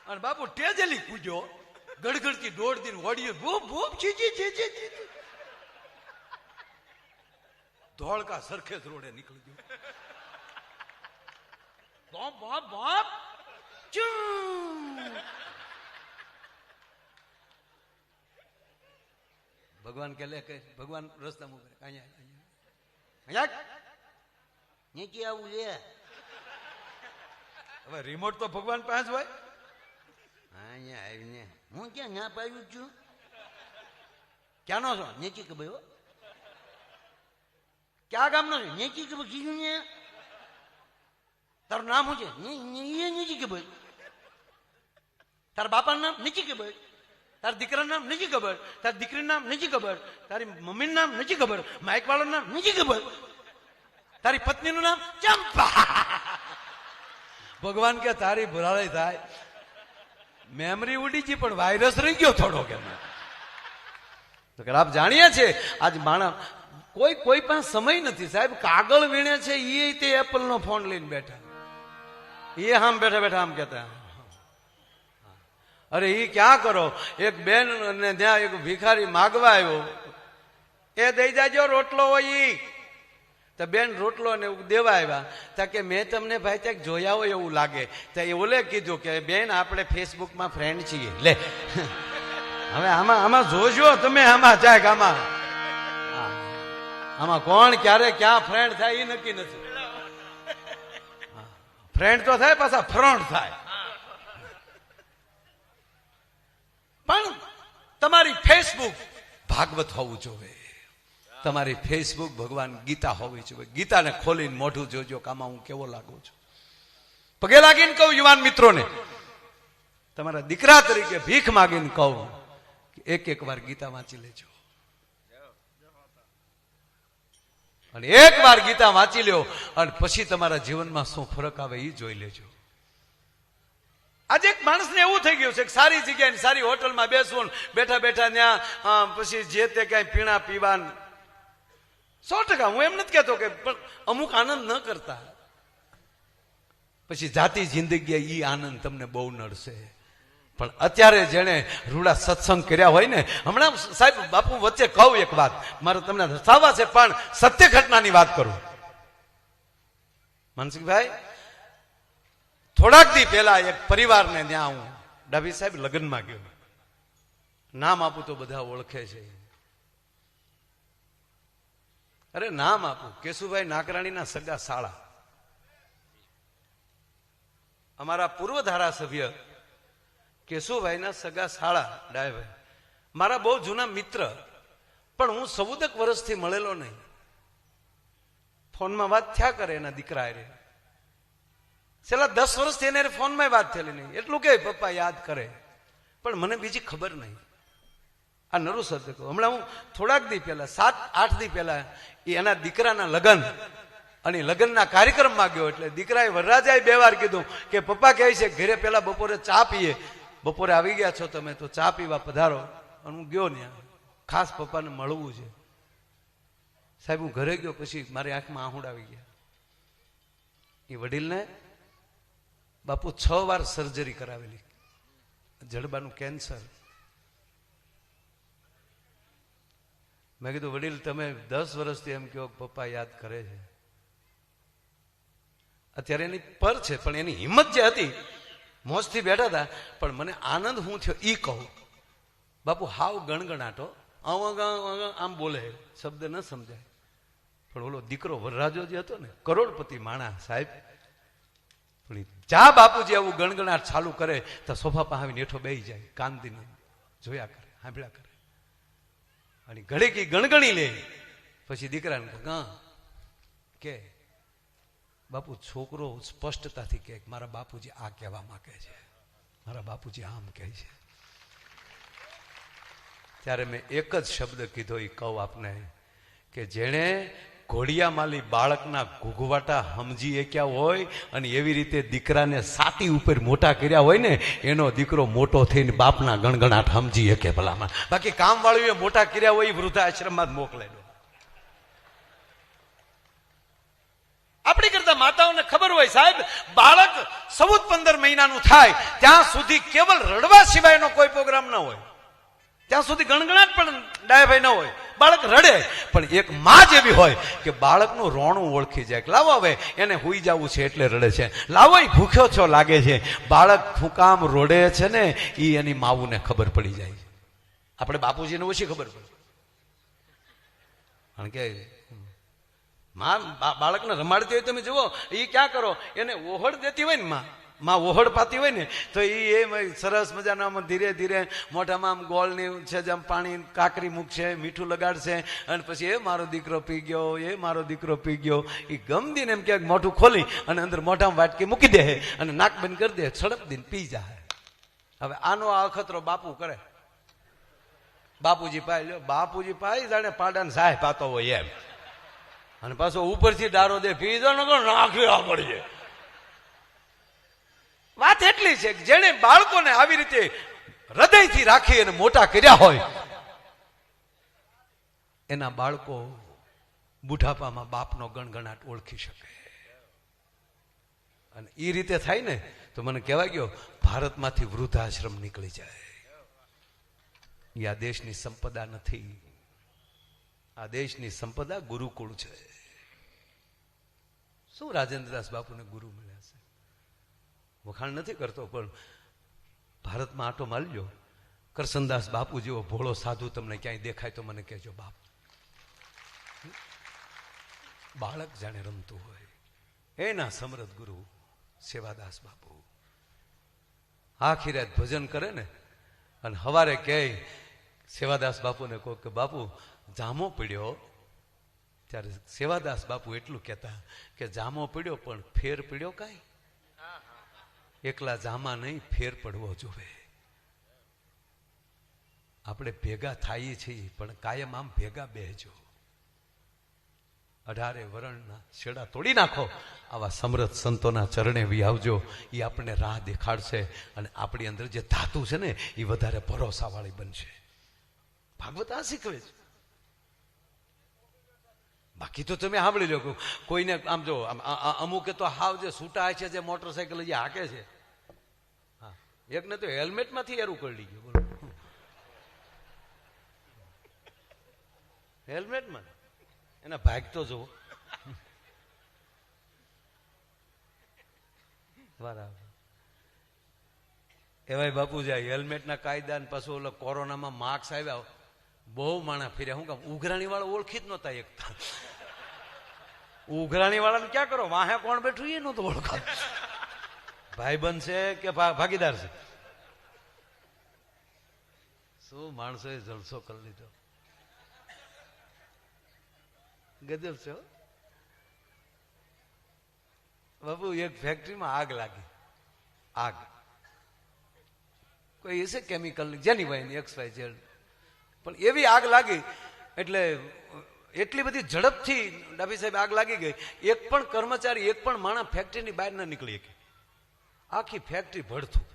અને બાપુ ટેજેલી કૂદ્યો, ગડગડતી દોડતી વળ્યો, ભૂપ ભૂપ ચીજી ચીજી. ધોળકા સરખેજ રોડે નીકળી ગયો. બાપ બાપ બાપ ભગવાન કે લે કે ભગવાન રસ્તામાં ઉભે અહીંયા નીચે આવું લે. હવે રિમોટ તો ભગવાન પાસે હોય. અહીંયા આવીને હું ક્યાં ના પાડ્યું છું, ક્યાંનો છો નીચે કે ભાઈ, ક્યાં ગામનો છે નીચે કે કીધું ને, તારું નામ શું છે નીચે કે ભાઈ, તારા બાપાનું નામ નીચે કે ભાઈ, તારા દીકરાનું નામ નથી ખબર, તારી દીકરીનું નામ નથી ખબર, તારી મમ્મીનું નામ નથી ખબર, માઇક વાળાનું નામ નથી ખબર, તારી પત્નીનું નામ ચંપા. ભગવાન કે તારી ભરાળી થાય. મેમરી ઉડી ગઈ પણ વાયરસ રહી ગયો થોડો. કે આપ જાણીએ છીએ આજ માણસ કોઈ પાસે સમય નથી સાહેબ. કાગળ વીણે છે એ તે એપલ નો ફોન લઈને બેઠા, એ આમ બેઠા બેઠા આમ કેતા. અરે એ ક્યાં કરો, એક બેન ને ત્યાં એક ભિખારી માગવા આવ્યો, એ દઈ જાજો રોટલો હોય ઈ. તો બેન રોટલો ને એવું દેવા આવ્યા. તા કે મેં તમને ભાઈ ત્યાં જોયા હોય એવું લાગે. તો એ ઓલે કીધું કે બેન આપણે ફેસબુકમાં ફ્રેન્ડ છીએ. લે હવે આમાં જોજો તમે, આમાં કોણ ક્યારે ક્યાં ફ્રેન્ડ થાય એ નક્કી નથી. ફ્રેન્ડ તો થાય, પાછા ફ્રન્ટ થાય. પણ તમારી ફેસબુક ભાગવત હોવું જોઈએ, તમારી ફેસબુક ભગવાન ગીતા હોવી જોઈએ. ગીતાને ખોલીને મોઢું જોજો કે આમાં હું કેવો લાગુ છું. પગે લાગીને કહું યુવાન મિત્રોને, તમારા દીકરા તરીકે ભીખ માગીને કહું એક વાર ગીતા વાંચી લેજો. અને એક વાર ગીતા વાંચી લ્યો અને પછી તમારા જીવનમાં શું ફરક આવે એ જોઈ લેજો. આજે એક માણસને એવું થઈ ગયું છે કે સારી જગ્યાએ સારી હોટલમાં બેસવું, બેઠા બેઠા ત્યાં પછી જે તે ક્યાંય પીણા પીવા. 100% હું એમ નથી કહેતો કે પણ અમુક આનંદ ન કરતા, પછી જાતી જિંદગી એ આનંદ તમને બહુ નડશે. પણ અત્યારે જેને રૂડા સત્સંગ કર્યા હોય ને, હમણાં સાહેબ બાપુ વચ્ચે કહું એક વાત, મારે તમને હસાવવા છે પણ સત્ય ઘટનાની વાત કરું. માનસિંહભાઈ, થોડાક દી પહેલા એક પરિવારને ત્યાં હું ડાભી સાહેબ લગ્નમાં ગયો. નામ આપું તો બધા ઓળખે છે. અરે નામ આપું, કેશુભાઈ નાકરાણીના સગા સાળા, અમારા પૂર્વ ધારાસભ્ય કેશુભાઈના સગા સાળા ડાયભાઈ, મારા બહુ જૂના મિત્ર. પણ હું 14 વર્ષથી મળેલો નહીં. ફોનમાં વાત થયા કરે એના દીકરા એ. છેલ્લા 10 વર્ષથી એને ફોનમાં વાત થયેલી નહીં. એટલું કે પપ્પા યાદ કરે, પણ મને બીજી ખબર નહીં. આ નરું સત્ય કહું, હમણાં હું થોડાક દી પહેલા 7-8 દી પહેલા એના દીકરાના લગ્ન અને લગ્નના કાર્યક્રમમાં ગયો. એટલે દીકરાએ વરરાજાએ 2 વાર કીધું કે પપ્પા કહે છે ઘરે પેલા બપોરે ચા પીએ. બપોરે આવી ગયા છો તમે તો ચા પીવા પધારો. અને હું ગયો ને, ખાસ પપ્પાને મળવું છે. સાહેબ હું ઘરે ગયો, પછી મારી આંખમાં આહુડ આવી ગયા. એ વડીલને બાપુ 6 વાર સર્જરી કરાવેલી, જડબાનું કેન્સર. મેં કીધું વડીલ તમે 10 વર્ષથી એમ કહો પપ્પા યાદ કરે છે. અત્યારે એની પર છે, પણ એની હિંમત જે હતી, મોજથી બેઠા હતા. પણ મને આનંદ હું થયો ઈ કહું. બાપુ હાવ ગણગણાટો, આમ બોલે, શબ્દ ન સમજાય. પણ ઓલો દીકરો વરરાજો જે હતો ને, કરોડપતિ માણા સાહેબ, પણ જા બાપુજી આવું ગણગણાટ ચાલુ કરે તો સોફા પાસે આવીને હેઠો બેસી જાય, કાંદીને જોયા કરે, સાંભળ્યા કરે. અને ઘડીક ગણગણી લે. પછી દીકરાને કે બાપુ છોકરો સ્પષ્ટતાથી કે મારા બાપુજી આ કહેવા માંગે છે, મારા બાપુજી આમ કહે છે. ત્યારે મેં એક જ શબ્દ કીધો, એ કહું આપને, કે જેણે ઘોડિયામાલી બાળકના ઘૂઘવાટા સમજી એક્યા હોય અને એવી રીતે દીકરાને સાતી ઉપર મોટા કર્યા હોય ને, એનો દીકરો મોટો થઈને બાપના ગણગણાટ સમજી એકે ભલામાં. બાકી કામવાળીએ મોટા કર્યા હોય એ વૃદ્ધાશ્રમમાં જ મોકલે. આપણી કરતા માતાઓને ખબર હોય સાહેબ, બાળક 14-15 મહિનાનું થાય ત્યાં સુધી કેવલ રડવા સિવાયનો કોઈ પ્રોગ્રામ ન હોય. ત્યાં સુધી ગણગણાટ પણ ડાયાભાઈ ન હોય. બાળક રડે, પણ એક માં જેવી હોય કે બાળકનું રોણું ઓળખી જાય. લાવો હવે એને હુઈ જવું છે એટલે રડે છે, લાવો એ ભૂખ્યો છો લાગે છે. બાળક ફૂકામ રોડે છે ને, એ એની માવુને ખબર પડી જાય છે. આપણે બાપુજીને ઓછી ખબર પડે, કારણ કે માં બાળકને રમાડતી હોય. તમે જુઓ એ ક્યાં કરો, એને ઓહળ દેતી હોય ને, માં ઓહળ પાતી હોય ને, તો એ સરસ મજાના ધીરે ધીરે મોઢામાં આમ ગોળની છે જેમ પાણી કાકરી મૂકશે, મીઠું લગાડશે, અને પછી એ મારો દીકરો પી ગયો, એ મારો દીકરો પી ગયો. એ ગમદીને એમ ક્યાંક મોઢું ખોલી અને અંદર મોઢામાં વાટકી મૂકી દે અને નાક બંધ કરી દે, છડપ દઈને પી જાય. હવે આનો આ અખતરો બાપુ કરે. બાપુજી પાય લ્યો, બાપુજી પાય જાણે પાડાને સાહેબ પાતો હોય એમ, અને પાછો ઉપરથી દારો દે, પી દો નાખી પડશે. વાત એટલી છે કે જેને બાળકોને આવી રીતે હૃદયથી રાખી અને મોટા કર્યા હોય, એના બાળકો બુઢાપામાં બાપનો ગણગણાટ ઓળખી શકે. અને એ રીતે થાય ને તો મને કહેવાય ગયો, ભારતમાંથી વૃદ્ધાશ્રમ નીકળી જાય. એ આ દેશની સંપદા નથી. આ દેશની સંપદા ગુરુકુળ છે. શું રાજેન્દ્રદાસ બાપુને ગુરુ મળ્યા છે? વખાણ નથી કરતો, પણ ભારતમાં આટો મારી લો, કરસનદાસ બાપુ જેવો ભોળો સાધુ તમને ક્યાંય દેખાય તો મને કહેજો બાપ. બાળક જાણે રમતું હોય એના સમરથ ગુરુ સેવાદાસ બાપુ. આખી રાત ભજન કરે ને અને સવારે કહે સેવાદાસ બાપુને કહો કે બાપુ જામો પીડ્યો, ત્યારે સેવાદાસ બાપુ એટલું કહેતા કે જામો પીડ્યો પણ ફેર પીડ્યો કાંઈ? એકલા જામા નહીં, ફેર પડવો જોવે. આપણે ભેગા થઈએ છીએ પણ કાયમ આમ ભેગા બેહજો. 18 વરણના છેડા તોડી નાખો, આવા સમરથ સંતોના ચરણે વિહાવજો. એ આપણને રાહ દેખાડશે અને આપણી અંદર જે ધાતુ છે ને એ વધારે ભરોસાવાળી બનશે. ભાગવત આ શીખવે છે. બાકી તો તમે સાંભળી લો, કોઈને આમ જો અમુકે તો હાવ જે છૂટા છે, જે મોટરસાયકલ જે હાકે છે, હા, એકને તો હેલ્મેટમાંથી એરું કરી ગયું. બોલો, હેલ્મેટમાં એના ભાગ તો જુઓ. બરાબર. એવાય બાપુ જાય હેલ્મેટના કાયદા ને પાછું ઓલો કોરોનામાં માર્ક્સ આવ્યા, બહુ માણસ ફર્યા. શું કામ? ઉઘરાણી વાળા ઓળખી જ નહોતા એકતા. ઉઘરાણી વાળાને ક્યાં કરો, વાહે કોણ બેઠું એ નહોતું ઓળખા. ભાઈબંધ છે કે ભાગીદાર છે? શું માણસોએ જલસો કરી લીધો. ગજબ છે બાપુ. એક ફેક્ટરીમાં આગ લાગી. આગ કોઈ હશે કેમિકલ જેની હોય XYZ, પણ એવી આગ લાગી એટલે એટલી બધી ઝડપથી ડાભી સાહેબ આગ લાગી ગઈ, એક પણ કર્મચારી, એક પણ માણસ ફેક્ટરીની બહાર ન નીકળી શકે. આખી ફેક્ટરી ભડથું.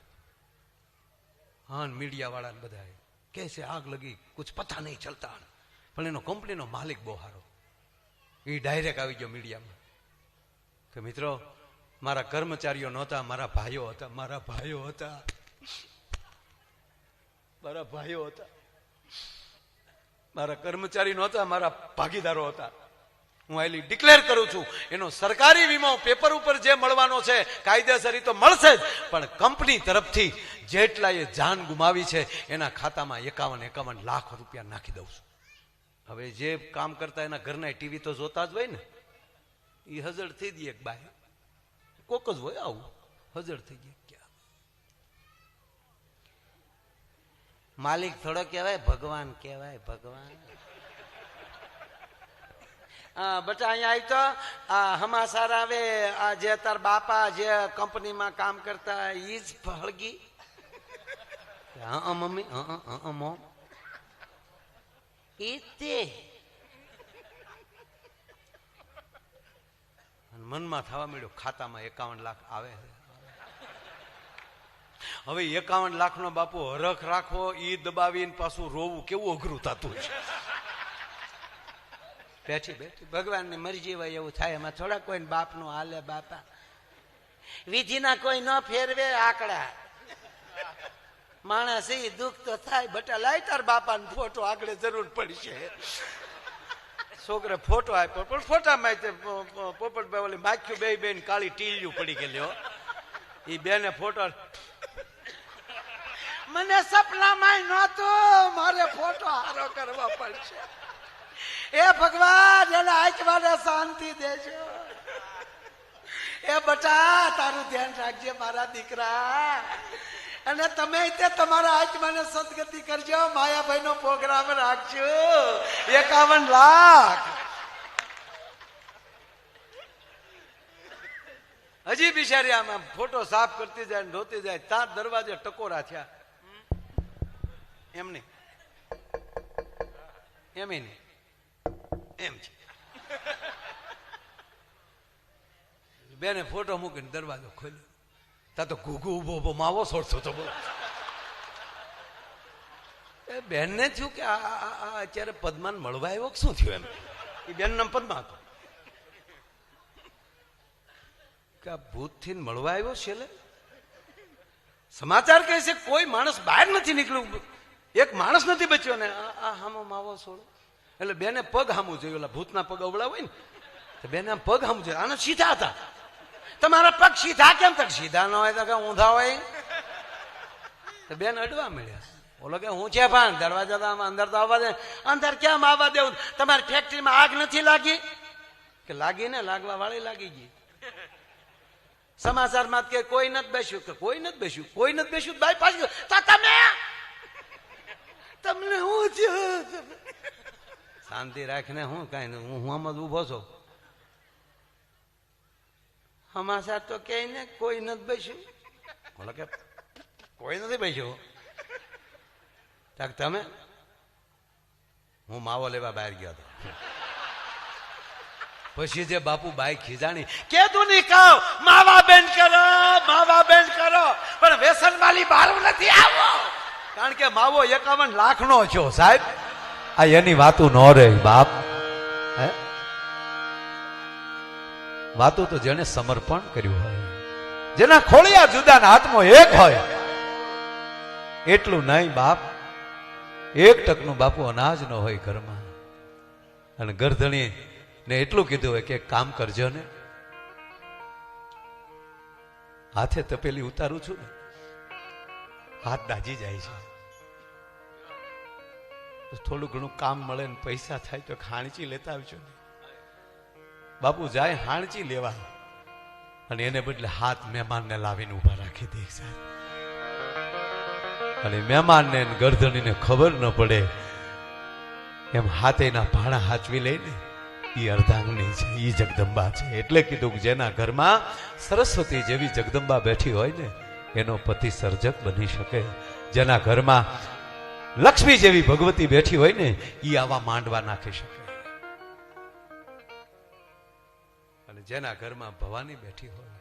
હા, મીડિયા વાળાને બધા કહે છે આગ લગી, કુછ પતા નહીં ચલતા. પણ એનો કંપનીનો માલિક બહુ સારો, એ ડાયરેક્ટ આવી ગયો મીડિયામાં કે મિત્રો, મારા કર્મચારીઓ નહોતા, મારા ભાઈઓ હતા, મારા ભાઈઓ હતા, મારા ભાઈઓ હતા, મારા કર્મચારી નહોતા, મારા ભાગીદારો હતા. હું આલી ડિક્લેર કરું છું, એનો સરકારી વીમો પેપર ઉપર જે મળવાનો છે કાયદેસર તો મળશે જ, પણ કંપની તરફથી જેટલાએ જાન ગુમાવી છે એના ખાતામાં 51 લાખ રૂપિયા નાખી દઉં છું. હવે જે કામ કરતા એના ઘરના ટીવી તો જોતા જ હોય ને, એ હજળ થઈ ગઈ. એક બાય કોક જ હોય આવું, હજળ થઈ ગઈ. ક્યાં માલિક થોડો કહેવાય, ભગવાન કહેવાય, ભગવાન. બટા અહીંયા આવી તો હમાસાર આવે, આ જે તાર બાપા જે કંપનીમાં કામ કરતા ઈ જ હળગી. હા મમ્મી, મોમ મનમાં થવા મળ્યો ખાતામાં 51 લાખ આવે. હવે 51 લાખનો બાપુ હરખ રાખવો, ઈ દબાવીને પાછું રોવું કેવું અઘરું થતું છે. બેઠી બેઠી ભગવાનની મરજી હોય એવું થાય. એમાં થોડા કોઈ બાપ નું હાલે. બાપા વિધિના કોઈ ન ફેરવે આંકડા. માણસ એ દુઃખ તો થાય. બટા લાય તાર બાપા ને ફોટો, આગળ જરૂર પડશે. છોકરે ફોટો આપ્યો, પણ ફોટામાં પોપટભાઈ ઓલી માખ્યું બે બેન કાળી ટીલિયું પડી ગયેલી. એ બેને ફોટો, મને સપનામાં નહોતું, મારે ફોટો હારો કરવા પડશે. એ ભગવાન એના આંચવાને શાંતિ દેજો. એ બટા તારું ધ્યાન રાખજે મારા દીકરા, અને તમે તે તમારા આત્માને સદગતિ કરજો. માયાભાઈ નો પ્રોગ્રામ રાખજો. 51 લાખ. હજી બિચારી આમાં ફોટો સાફ કરતી જાય, ધોતી જાય, ત્યાં દરવાજે ટકોરા થયા. એમ નહીં, એમ નહીં, એમ છે. બેને ફોટો મૂકીને દરવાજો ખોલ્યો. તા તો ઘૂઘુ ઉભો ઉભો માવો છોડતો તો. બોલો એ બેનને થયું કે આ અત્યારે પદ્માન મળવા આવ્યો શું થયું? એમ એ બેન નામ પદ્મા હતો કે આ ભૂત થી મળવા આવ્યો છેલ્લે. સમાચાર કહે છે કોઈ માણસ બહાર નથી નીકળ્યું, એક માણસ નથી બચ્યો ને આ હામો માવો છોડો. એટલે બેને પગ હામું જોયું, ઓલા ભૂતના પગ અવળા હોય ને, તો બેને આમ પગ હામું જોયું. આને સીધા હતા. તમારા પગ સીધા કેમ? તક સીધા ન હોય તો કે ઊંધા હોય. તો બેન અડવા મળ્યા. ઓલો કે હું છે ભાન દરવાજા તો અંદર તો આવવા દે. અંદર કેમ આવવા દેવું? તમારી ફેક્ટરીમાં આગ નથી લાગી? કે લાગી ને, લાગવા વાળી લાગી ગઈ. સમાચારમાં કે કોઈ નથી બેસ્યું, કે કોઈ નથી બેસ્યું, કોઈ નથી બેસ્યું. બાઈ પાછી તો તમે તમને હું શાંતિ રાખીને હું કઈ નહીં, હું આમ જ ઉભો છું. સમાચાર તો કે ને કોઈ નથી બેસ્યું. બોલો કે કોઈ નથી બેસ્યું. તમે? હું માવો લેવા બહાર ગયો હતો. પછી જે બાપુ બાઈ ખીજાણી કે તું નહીં કહો માવા બેન કરો, માવા બેન કરો, પણ વ્યસન વાળી બારું નથી આવો. કારણ કે માવો 51 લાખનો છો સાહેબ. આ એની વાતું ન રે બાપ. હે વાતું તો જેને સમર્પણ કર્યું હોય, જેના ખોળિયા જુદાના હાથમાં એક હોય. એટલું નહીં બાપ, 1% બાપુ અનાજ ન હોય ઘરમાં. અને ગરધણી ને એટલું કીધું હોય કે એક કામ કરજો ને, હાથે તપેલી ઉતારું છું ને, હાથ દાજી જાય છે. થોડું ઘણું કામ મળે ને પૈસા થાય તો હાણચી લેતા આવજો ને. બાપુ જાય હાણચી લેવા, અને એને બદલે હાથ મહેમાનને લાવીને ઉભા રાખી દે સાહેબ. અને મહેમાનને ગરધણીને ખબર ન પડે એમ હાથેના ભાણા હાચવી લઈને એ અર્ધાંગની છે, એ જગદંબા છે. એટલે કીધું કે જેના ઘરમાં સરસ્વતી જેવી જગદંબા બેઠી હોય ને એનો પતિ સર્જક બની શકે. જેના ઘરમાં લક્ષ્મી જેવી ભગવતી બેઠી હોય ને એ આવા માંડવા નાખી શકે. અને જેના ઘરમાં ભવાની બેઠી હોય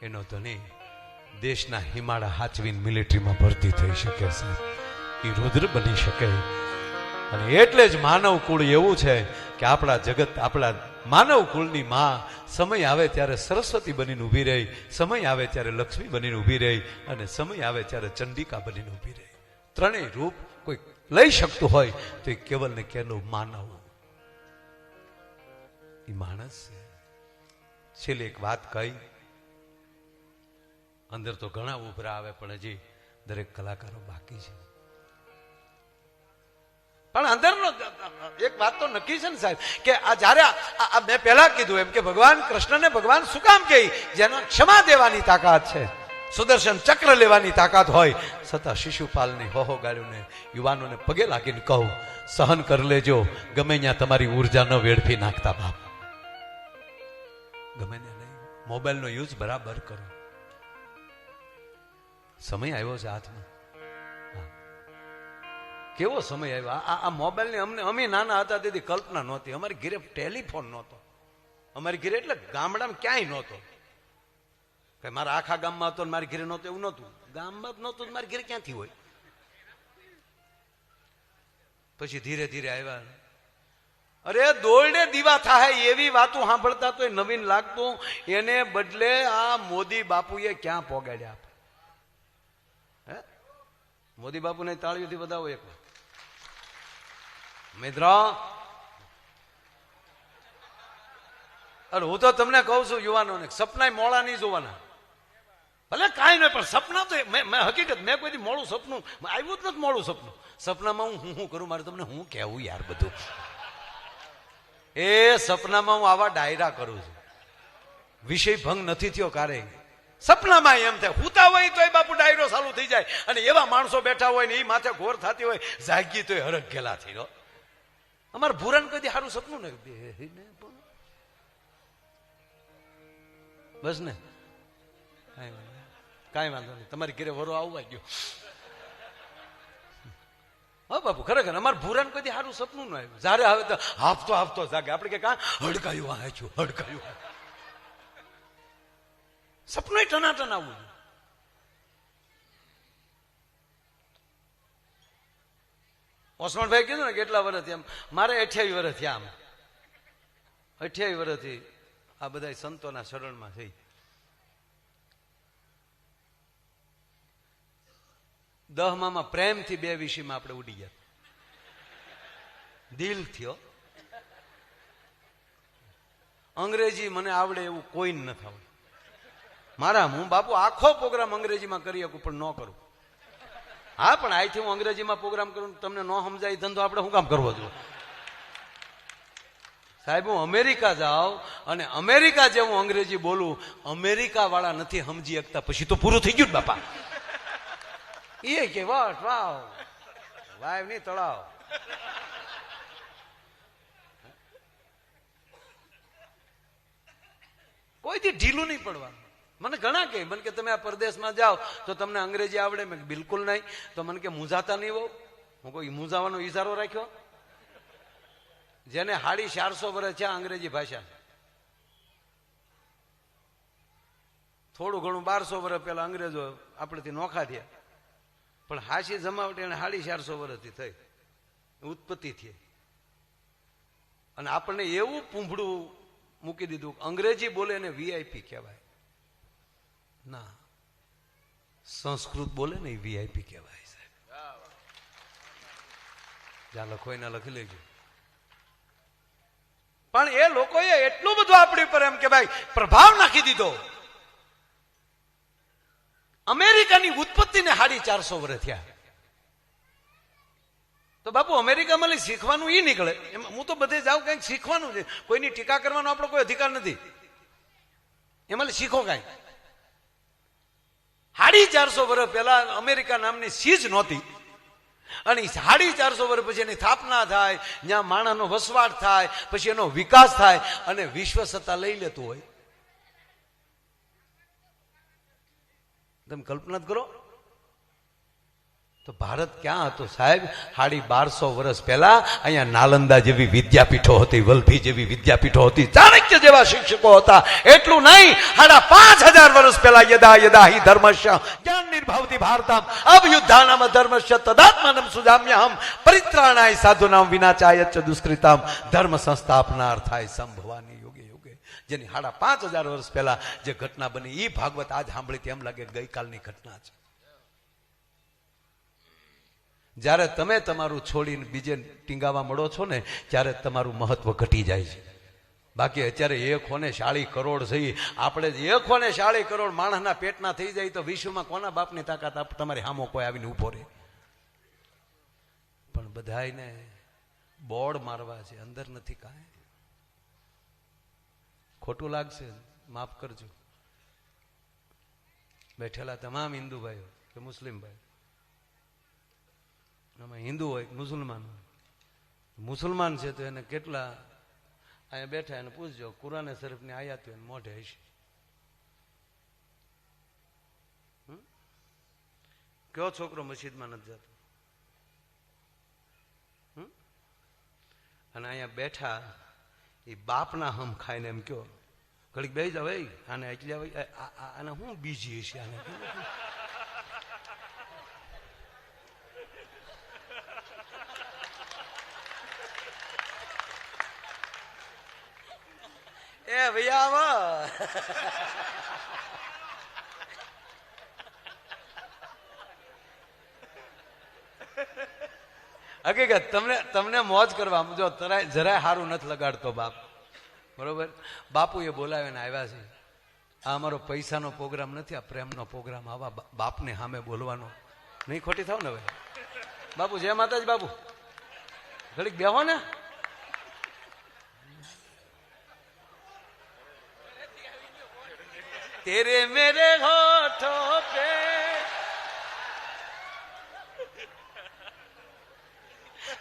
એનો ધણી દેશના હિમાળા હાચવીને મિલિટરીમાં ભરતી થઈ શકે છે, એ રુદ્ર બની શકે. અને એટલે જ માનવ કુળ એવું છે કે આપણા જગત, આપણા માનવ કુળની માં સમય આવે ત્યારે સરસ્વતી બનીને ઊભી રહી, સમય આવે ત્યારે લક્ષ્મી બનીને ઊભી રહી, અને સમય આવે ત્યારે ચંડિકા બનીને ઊભી રહી. ત્રણેય રૂપ કોઈ લઈ શકતું હોય તો એ કેવલ ને કેવલ માનવ, એ માણસ છે. છેલ્લી એક વાત કહી, અંદર તો ઘણા ઉભરા આવે પણ હજી દરેક કલાકારો બાકી છે. પણ અંદરનો એક વાત તો નક્કી છે ને સાહેબ, કે આ જયારે મેં પહેલા કીધું એમ કે ભગવાન કૃષ્ણને ભગવાન શું કામ કહે? જેનો ક્ષમા દેવાની તાકાત છે, સુદર્શન ચક્ર લેવાની તાકાત હોય, છતાં શિશુપાલની હોહો ગાળ્યુંને યુવાનોને પગે લાગીને કહું, સહન કરી લેજો, ગમે ત્યાં તમારી ઉર્જા ન વેડફી નાખતા બાપ. ગમે ને નહીં, મોબાઈલનો યુઝ બરાબર કરો. સમય આવ્યો છે હાથમાં. કેવો સમય આવ્યો આ મોબાઈલની. અમને અમે નાના હતા તેથી કલ્પના નહોતી. અમારી ઘરે ટેલિફોન નહોતો. અમારી ઘરે એટલે ગામડામાં ક્યાંય નહોતો. કે મારા આખા ગામમાં હતો મારી ઘરે નહોતો એવું નહોતું. ગામમાં જ નહોતું મારી ઘરે ક્યાંથી હોય? પછી ધીરે ધીરે આવ્યા. અરે દોરડે દીવા થાય એવી વાતો સાંભળતા તો નવીન લાગતું, એને બદલે આ મોદી બાપુએ ક્યાં પોગાડ્યા. હે મોદી બાપુને તાળીઓથી બધાવો એક મિત્ર. અરે હું તો તમને કહું છું યુવાનોને, સપના મોડા નહીં જોવાના. ભલે કાંઈ નહીં, પણ સપના તો મેં હકીકત મેં કોઈ મોડું સપનું આવ્યું જ નથી. મોડું સપનું સપનામાં હું કરું? મારે તમને હું કહેવું યાર બધું. એ સપનામાં હું આવા ડાયરા કરું છું, વિષય ભંગ નથી થયો કારે. સપનામાં એમ થાય હુતા હોય તો બાપુ ડાયરો ચાલુ થઈ જાય, અને એવા માણસો બેઠા હોય ને એ માથે ઘોર થતી હોય, જાગી તો હરખ ગેલા થઈ રહ્યો. અમારે ભૂરાને કદી સારું સપનું ને બસ ને કાંઈ વાંધો નહીં, તમારી ઘરે વરો આવવા ગયો. હા બાપુ ખરેખર અમારે ભૂરાને કદી સારું સપનું ન આવ્યું. જયારે આવે તો હાફતો હાફતો જાગે. આપણે કે કાં હડકાયું વાંચ્યું, હડકાયું. સપનું ટનાટન આવવું. ઓસમાનભાઈ કીધું ને કેટલા વર્ષથી આમ, મારે 28 વર્ષ થયા. આમ 28 વર્ષથી આ બધા સંતોના શરણમાં થઈ. 10માં પ્રેમથી 2 વિષયમાં આપણે ઉડી ગયા. દિલ થયો. અંગ્રેજી મને આવડે એવું કોઈ ન થાય મારા. હું બાપુ આખો પ્રોગ્રામ અંગ્રેજીમાં કરી શકું પણ ન કરું. હા, પણ અહીંથી હું અંગ્રેજીમાં પ્રોગ્રામ કરું, તમને ન સમજાય ધંધો આપણે શું કામ કરવો જોઈએ? સાહેબ, હું અમેરિકા જાઉં અને અમેરિકા જે હું અંગ્રેજી બોલું, અમેરિકા વાળા નથી સમજી શકતા, પછી તો પૂરું થઈ ગયું બાપા. એ કે વાહ વાવ વાવ નહીં તળાવ. કોઈથી ઢીલું નહીં પડવાનું. મને ઘણા કહે, મને કે તમે આ પરદેશમાં જાઓ તો તમને અંગ્રેજી આવડે? મેં બિલકુલ નહીં. તો મને કે મૂંઝાતા નહીં હોવ? હું કોઈ મૂંઝાવાનો ઈશારો રાખ્યો? જેને 450 વર્ષ છે અંગ્રેજી ભાષા, થોડું ઘણું 1200 વર્ષ પહેલા અંગ્રેજો આપણેથી નોખા થયા, પણ હાસી જમાવટ એને 450 વર્ષથી થઈ, ઉત્પત્તિ થઈ. અને આપણને એવું પૂંભડું મૂકી દીધું, અંગ્રેજી બોલે એને વીઆઈપી કહેવાય. ના, સંસ્કૃત બોલે ને એ વીઆઈપી કહેવાય. સાહેબ, જ્યાં લખો એના લખી લેજો. પણ એ લોકોએ એટલું બધું આપણી પર એમ કે ભાઈ પ્રભાવ નાખી દીધો. અમેરિકાની ઉત્પત્તિને 450 વર્ષ થયા. તો બાપુ અમેરિકામાં શીખવાનું ઈ નીકળે. એમાં હું તો બધે જાઉં, કંઈક શીખવાનું છે. કોઈની ટીકા કરવાનો આપણો કોઈ અધિકાર નથી. એમાં શીખો કઈ. 450 વર્ષ પહેલા અમેરિકા નામની ચીજ નહોતી, અને 450 વર્ષ પછી એની સ્થાપના થાય, જ્યાં માણસનો વસવાટ થાય, પછી એનો વિકાસ થાય અને વિશ્વ સત્તા લઈ લેતું હોય. તમે કલ્પના કરો તો ભારત ક્યાં હતો સાહેબ? 1250 વર્ષ પહેલા અહીંયા નાલંદા જેવી વિદ્યાપીઠો હતી, વલ્લભી જેવી વિદ્યાપીઠો હતી, ચાણક્ય જેવા શિક્ષકો હતા. એટલું નહીં, 5000 વર્ષ પહેલા યદા યદા હિ ધર્મસ્ય જ્ઞાન નિર્ભાવતી ભારતમ અભયુદ્ધાનામ ધર્મસ્ય તદાત્માનમ સુજામ્યહમ પરિત્રાણાય સાધુનામ વિનાચાયચ દુષ્કૃતામ ધર્મ સંસ્થાપનાર્થાય સંભવાની યુગે યુગે. જેની 5500 વર્ષ પહેલા જે ઘટના બની, એ ભાગવત આજ સાંભળી તેમ લાગે ગઈકાલની ઘટના છે. જ્યારે તમે તમારું છોડીને બીજે ટીંગાવા મળો છો ને, ત્યારે તમારું મહત્વ ઘટી જાય છે. બાકી અત્યારે 140 કરોડ થઈ, આપણે 140 કરોડ માણસના પેટના થઈ જાય તો વિશ્વમાં કોના બાપની તાકાત તમારી સામો કોઈ આવીને ઉભો રહે? પણ બધાને બોર્ડ મારવા છે, અંદર નથી કાંઈ. ખોટું લાગશે, માફ કરજો. બેઠેલા તમામ હિન્દુ ભાઈઓ કે મુસ્લિમ ભાઈઓ, આમાં હિન્દુ હોય મુસલમાન હોય. મુસલમાન છે તો એને કેટલા અહીંયા બેઠા એને પૂછજો, કુરાને શરીફની આયાતો એને મોઢે હશે. કયો છોકરો મસ્જિદમાં નથી જતો? અને અહીંયા બેઠા એ બાપના હમ ખાઈને એમ કયો, ઘડીક બેસી જાવ, આને એટલી આને હું બીજી હશે આને. એ ભૈયા હકીકત તમને મોજ કરવા જો જરાય સારું નથી લગાડતો બાપ, બરોબર? બાપુએ બોલાવીને આવ્યા છે. આ અમારો પૈસાનો પ્રોગ્રામ નથી, આ પ્રેમનો પ્રોગ્રામ. આવા બાપને સામે બોલવાનો નહીં. ખોટી થાવ ને ભાઈ. બાપુ જય માતાજી. બાપુ ઘડીક બેહો ને. तेरे मेरे होठों पे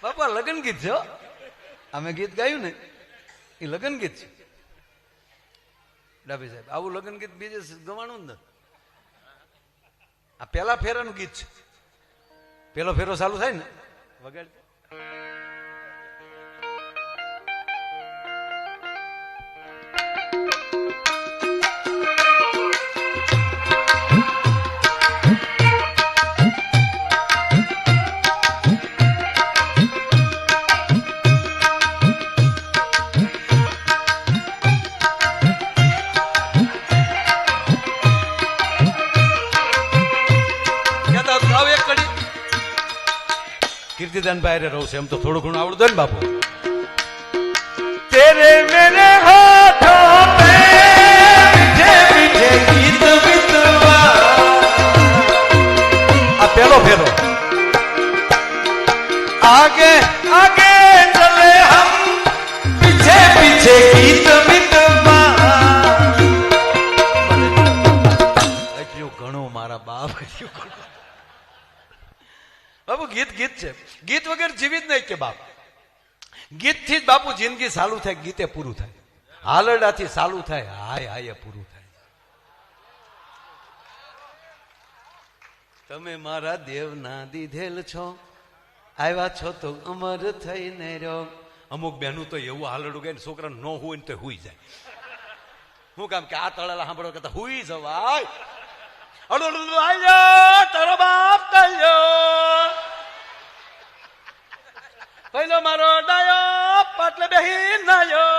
બાપા લગન ગીત છે. અમે ગીત ગાયું ને એ લગન ગીત છે. ડાભી સાહેબ, આવું લગન ગીત બીજે ગવાણું જ ને. આ પેલા ફેરાનું ગીત છે. પેલો ફેરો ચાલુ થાય ને વગાડ. કીર્તિદાનભાઈ રે રહું છે, એમ તો થોડું ઘણું આવડતું ને બાપુ. તેરે મેરે હાથોં પે મીઠે મીઠે ગીત વિતવા. આ પેલો ફેરો. आगे आगे चले हम पीछे पीछे गीत मितवा. એટલું ઘણું મારા બાપ. બાપુ ગીત ગીત છે, ગીત વગર જીવી જ નહીં કે બાપ. ગીત થી જ બાપુ જિંદગી ચાલુ થાય, ગીતે પૂરું થાય. હાલરડાથી ચાલુ થાય, હાય હાય પૂરું થાય. તમે મારા દેવના દીધેલ છો, આવ્યા છો તો અમર થઈને રહ્યો. અમુક બહેનું તો એવું હાલડું ગઈ છોકરા ન હોય ને તો હુઈ જાય. શું કામ કે આ તળેલા સાંભળો કે હુઈ જવાય. તારો બાપ કયો પહેલો મારો ડાયો પાટલે બેહી નાયો.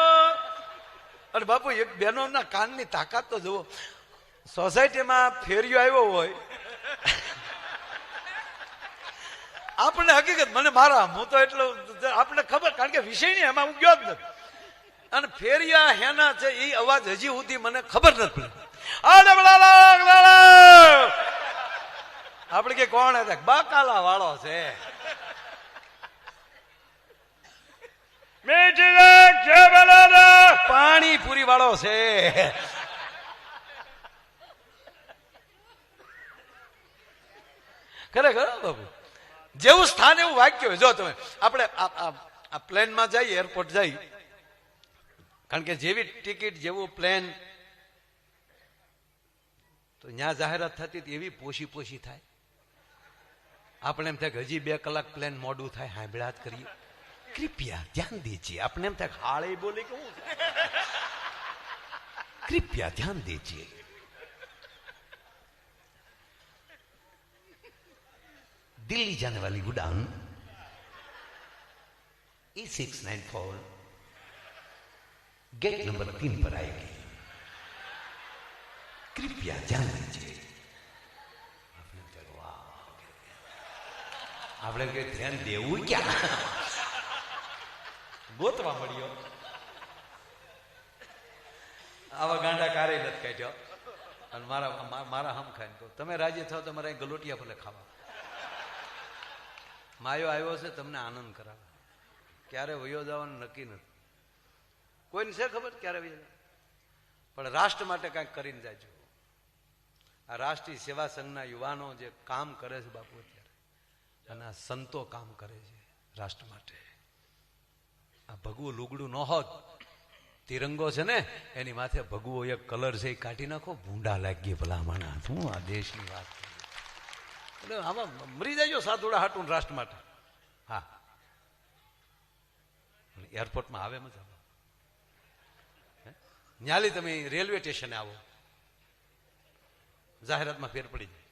અરે બાપુ એક બહેનો ના કાનની તાકાત તો જુઓ. સોસાયટીમાં ફેરિયો આવ્યો હોય, આપણને હકીકત મને મારા હું તો એટલું આપણને ખબર, કારણ કે વિષય નહીં એમાં હું ગયો જ નથી. અને ફેરિયા હેના છે એ અવાજ હજી સુધી મને ખબર નથી પડી. આપણે કે કોણ હતા? બકાલા વાળો છે. પાણી પૂરી વાળો છે. ખરેખર બાબુ જેવું સ્થાન એવું વાક્ય હોય. જો તમે આપણે આ પ્લેનમાં જઈએ, એરપોર્ટ જઈએ, કારણ કે જેવી ટિકિટ જેવું પ્લેન તો ત્યાં જાહેરાત થતી હતી એવી પોશી પોશી થાય. આપણે એમ થાય કે હજી 2 કલાક પ્લેન મોડું થાય, સાંભળ્યા જ કરીએ. કૃપયા ધ્યાન દીજીએ. આપણે એમ થાય હાળે બોલે કે હું કૃપયા ધ્યાન દીજીએ. दिल्ली जाने वाली उड़ान E694 गेट नंबर 3 पर आएगी, कृपया ध्यान दीजिए. આપણે કે ધ્યાન દેવું ક્યાં? ગોતવા મળ્યો. આવા ગાંડા કારે નથી કાઢ્યો. અને મારા હમ ખાઈને તો તમે રાજી થાવ, તમારે ગલોટિયા ભલે ખાવા. માયો આવ્યો છે તમને આનંદ કરાવે. ક્યારે વયો જવાનું નક્કી નથી. કોઈને છે ખબર ક્યારે વયો જાય? પણ રાષ્ટ્ર માટે કાંઈક કરીને જાયજો. આ રાષ્ટ્રીય સેવા સંઘના યુવાનો જે કામ કરે છે બાપુ અત્યારે, અને આ સંતો કામ કરે છે રાષ્ટ્ર માટે. આ ભગવું લુગડું ન હોત, તિરંગો છે ને એની માથે ભગવો એક કલર છે એ કાઢી નાખો, ભૂંડા લાગી ભલામણા. શું આ દેશની વાત! એટલે આમાં મરી જાય સાધુડા હાટું રાષ્ટ્ર માટે. હા, એરપોર્ટમાં આવે મજા. ન્યાલી તમે રેલવે સ્ટેશને આવો, જાહેરાતમાં ફેર પડી જાય.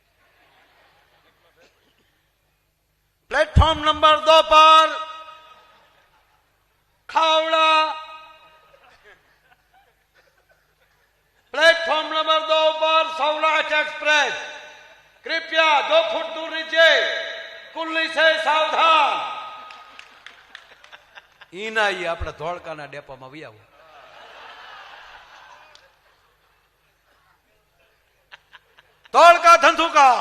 પ્લેટફોર્મ નંબર 2 પર ખાવડા, प्लेटफॉर्म नंबर 2 पर सौराष्ट्र एक्सप्रेस, कृपया 2 फुट दूर नीचे, कुल्ली से सावधान. ઈના ઈ આપણે ધોળકાના ડેપોમાં વી આવો. ધોળકા ધંધુકા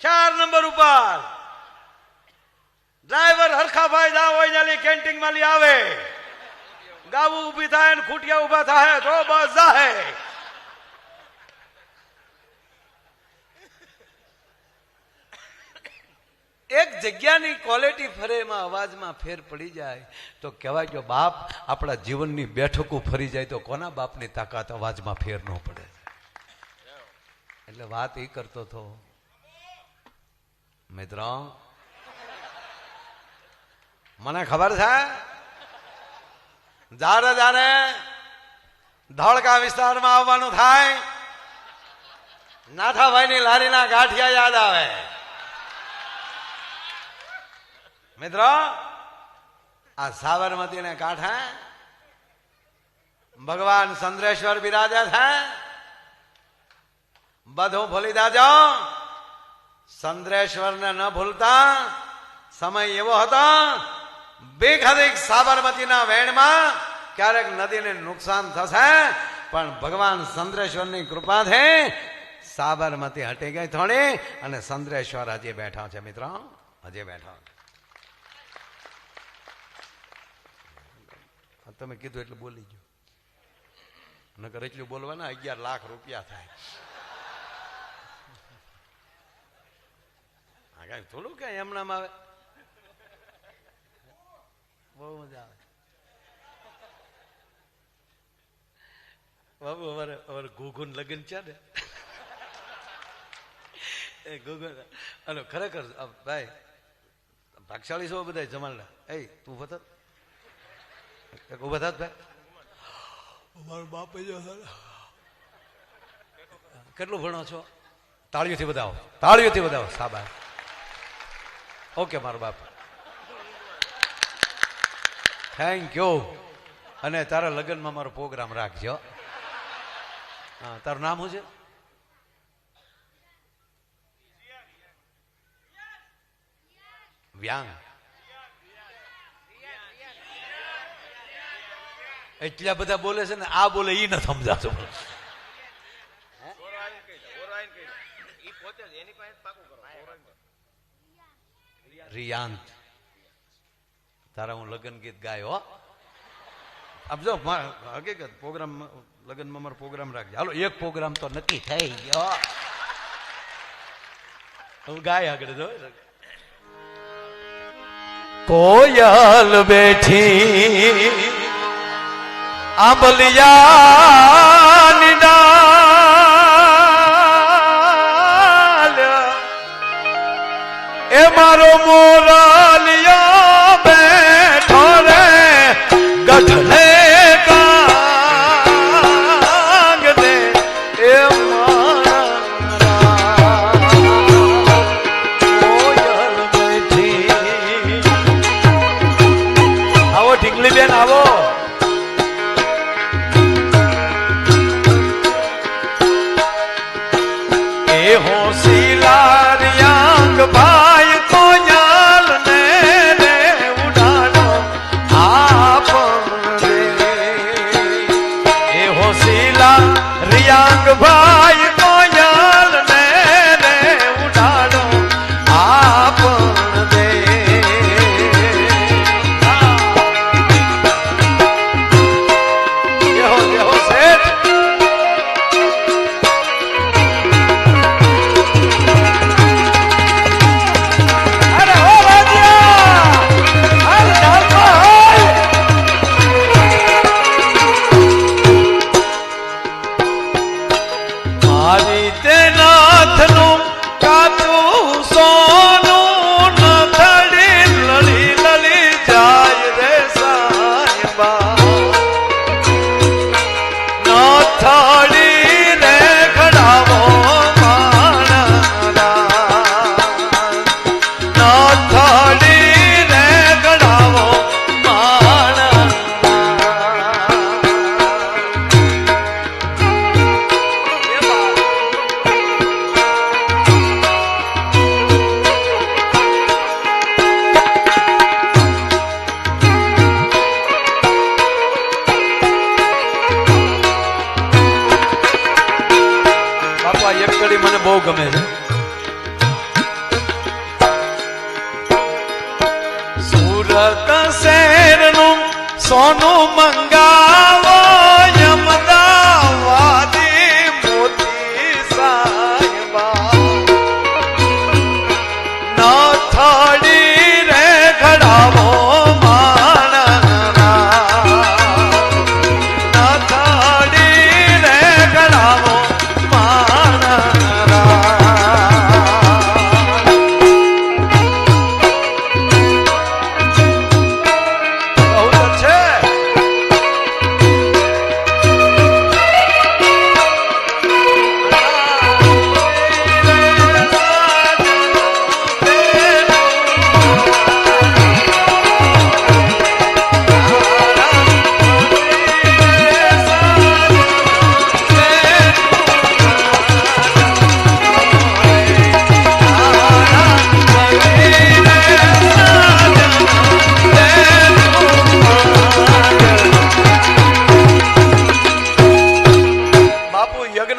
4 નંબર ઉપર ડ્રાઈવર હરખાભાઈ જા હોય નાલી કેન્ટીન માં લઈ આવે. ગાવું ઉભી થાય ને ખૂટિયા ઉભા થાય તો બસ જાહે. એક જગ્યાની ક્વોલિટી ફરેમાં અવાજમાં ફેર પડી જાય તો કહેવાય કે બાપ આપણા જીવનની બેઠકો ફરી જાય તો કોના બાપની તાકાત અવાજમાં ફેર ન પડે. એટલે વાત એ કરતો હતો મિત્રો, મને ખબર છે જારે જારે ધોળકા વિસ્તારમાં આવવાનું થાય, નાથાભાઈની લારીના ગાંઠિયા યાદ આવે. મિત્રો, આ સાબરમતી ને કાંઠે ભગવાન ચંદ્રેશ્વર બિરાજે છે. બધું ભૂલી જાજો, ચંદ્રેશ્વરને ન ભૂલતા. સમય એવો હતો બેખડીક સાબરમતીના વેણમાં ક્યારેક નદીને નુકસાન થશે, પણ ભગવાન ચંદ્રેશ્વરની કૃપાથી સાબરમતી હટી ગઈ થોડી, અને ચંદ્રેશ્વર હજી બેઠા છે મિત્રો, હજી બેઠા. તમે કીધું એટલે બોલી ગયો, નકર એટલું બોલવાના 11 લાખ રૂપિયા થાય. કઈ થોડું કઈ એમનામ આવે, બહુ મજા આવે. બાબુ અમારે ગુગુન લગ્ન છે ને, એ ગુગુન હલો ખરેખર ભાઈ ભાગશાળી છો બધા જમાલના. એ તું બતા ઉભા થાત ભાઈ, મારો બાપ કેટલું ભણો છો? તાળીઓથી બતાવો, તાળીઓથી બતાવો. સાબા ઓકે મારો બાપ, થેન્ક યુ. અને તારા લગ્નમાં મારો પ્રોગ્રામ રાખજો. હા, તારું નામ શું છે? વ્યાંગ. એટલા બધા બોલે છે ને, આ બોલે ઈ ન સમજાતો. રિયાંત, તારા હું લગ્ન ગીત ગાયો. આમ જો હકીકત પ્રોગ્રામ લગ્નમાં મારો પ્રોગ્રામ રાખજે. હાલો એક પ્રોગ્રામ તો નક્કી થઈ ગયો. હું ગાય આગળ જો. કોયલ બેઠી આંબલિયાની ડાલ, એ મારો મોરલિયો બેઠો રે ગઢલે કાંગ દે, એ મારા કોયલ બેઠી. આવો ઢીંગલી બેન આવો. હોશિયાર ભાઈ કોયલ ને રે ઉડાડો આપ રે. એ હોશિયાર ભાઈ કોયલ ને રે ઉડાડો આપ રે. દેહો શેઠ મને બહુ ગમે છે. સુરત શહેરનું સોનું મંગાવો, અમદાવાદી મોતી સાહેબા. ના થાળી રે ઘડાવો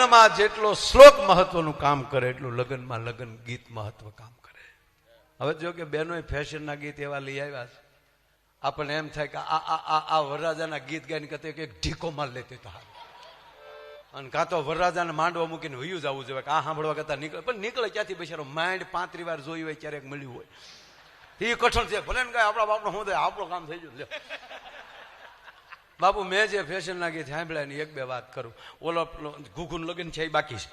લગ્નમાં જેટલો શ્લોક મહત્વનું કામ કરે એટલું લગ્નમાં લગ્ન ગીત મહત્વ કામ કરે. હવે જો કે બહેનોએ ફેશનના ગીત એવા લઈ આવ્યા છે, આપણને એમ થાય કે આ વરરાજાના ગીત ગાઈને કહેते કે ઢીકો માર લેતી તો હાલ, અને કાં તો વરરાજાને માંડવા મૂકીને વયું જ આવવું જોઈએ કે આ સાંભળવા કરતા નીકળે. પણ નીકળે ક્યાંથી બિચારો? માઇન્ડ 35 વાર જોયું હોય ક્યારેક મળ્યું હોય એ કઠણ છે. ભલે ને કાંઈ આપણા બાપનો શું થાય, આપણું કામ થઈ ગયું. બાપુ મેં જે ફેશનના ગીત સાંભળ્યા ની 1-2 વાત કરું. ઓલો ઘૂઘુન લગન છે એ બાકી છે.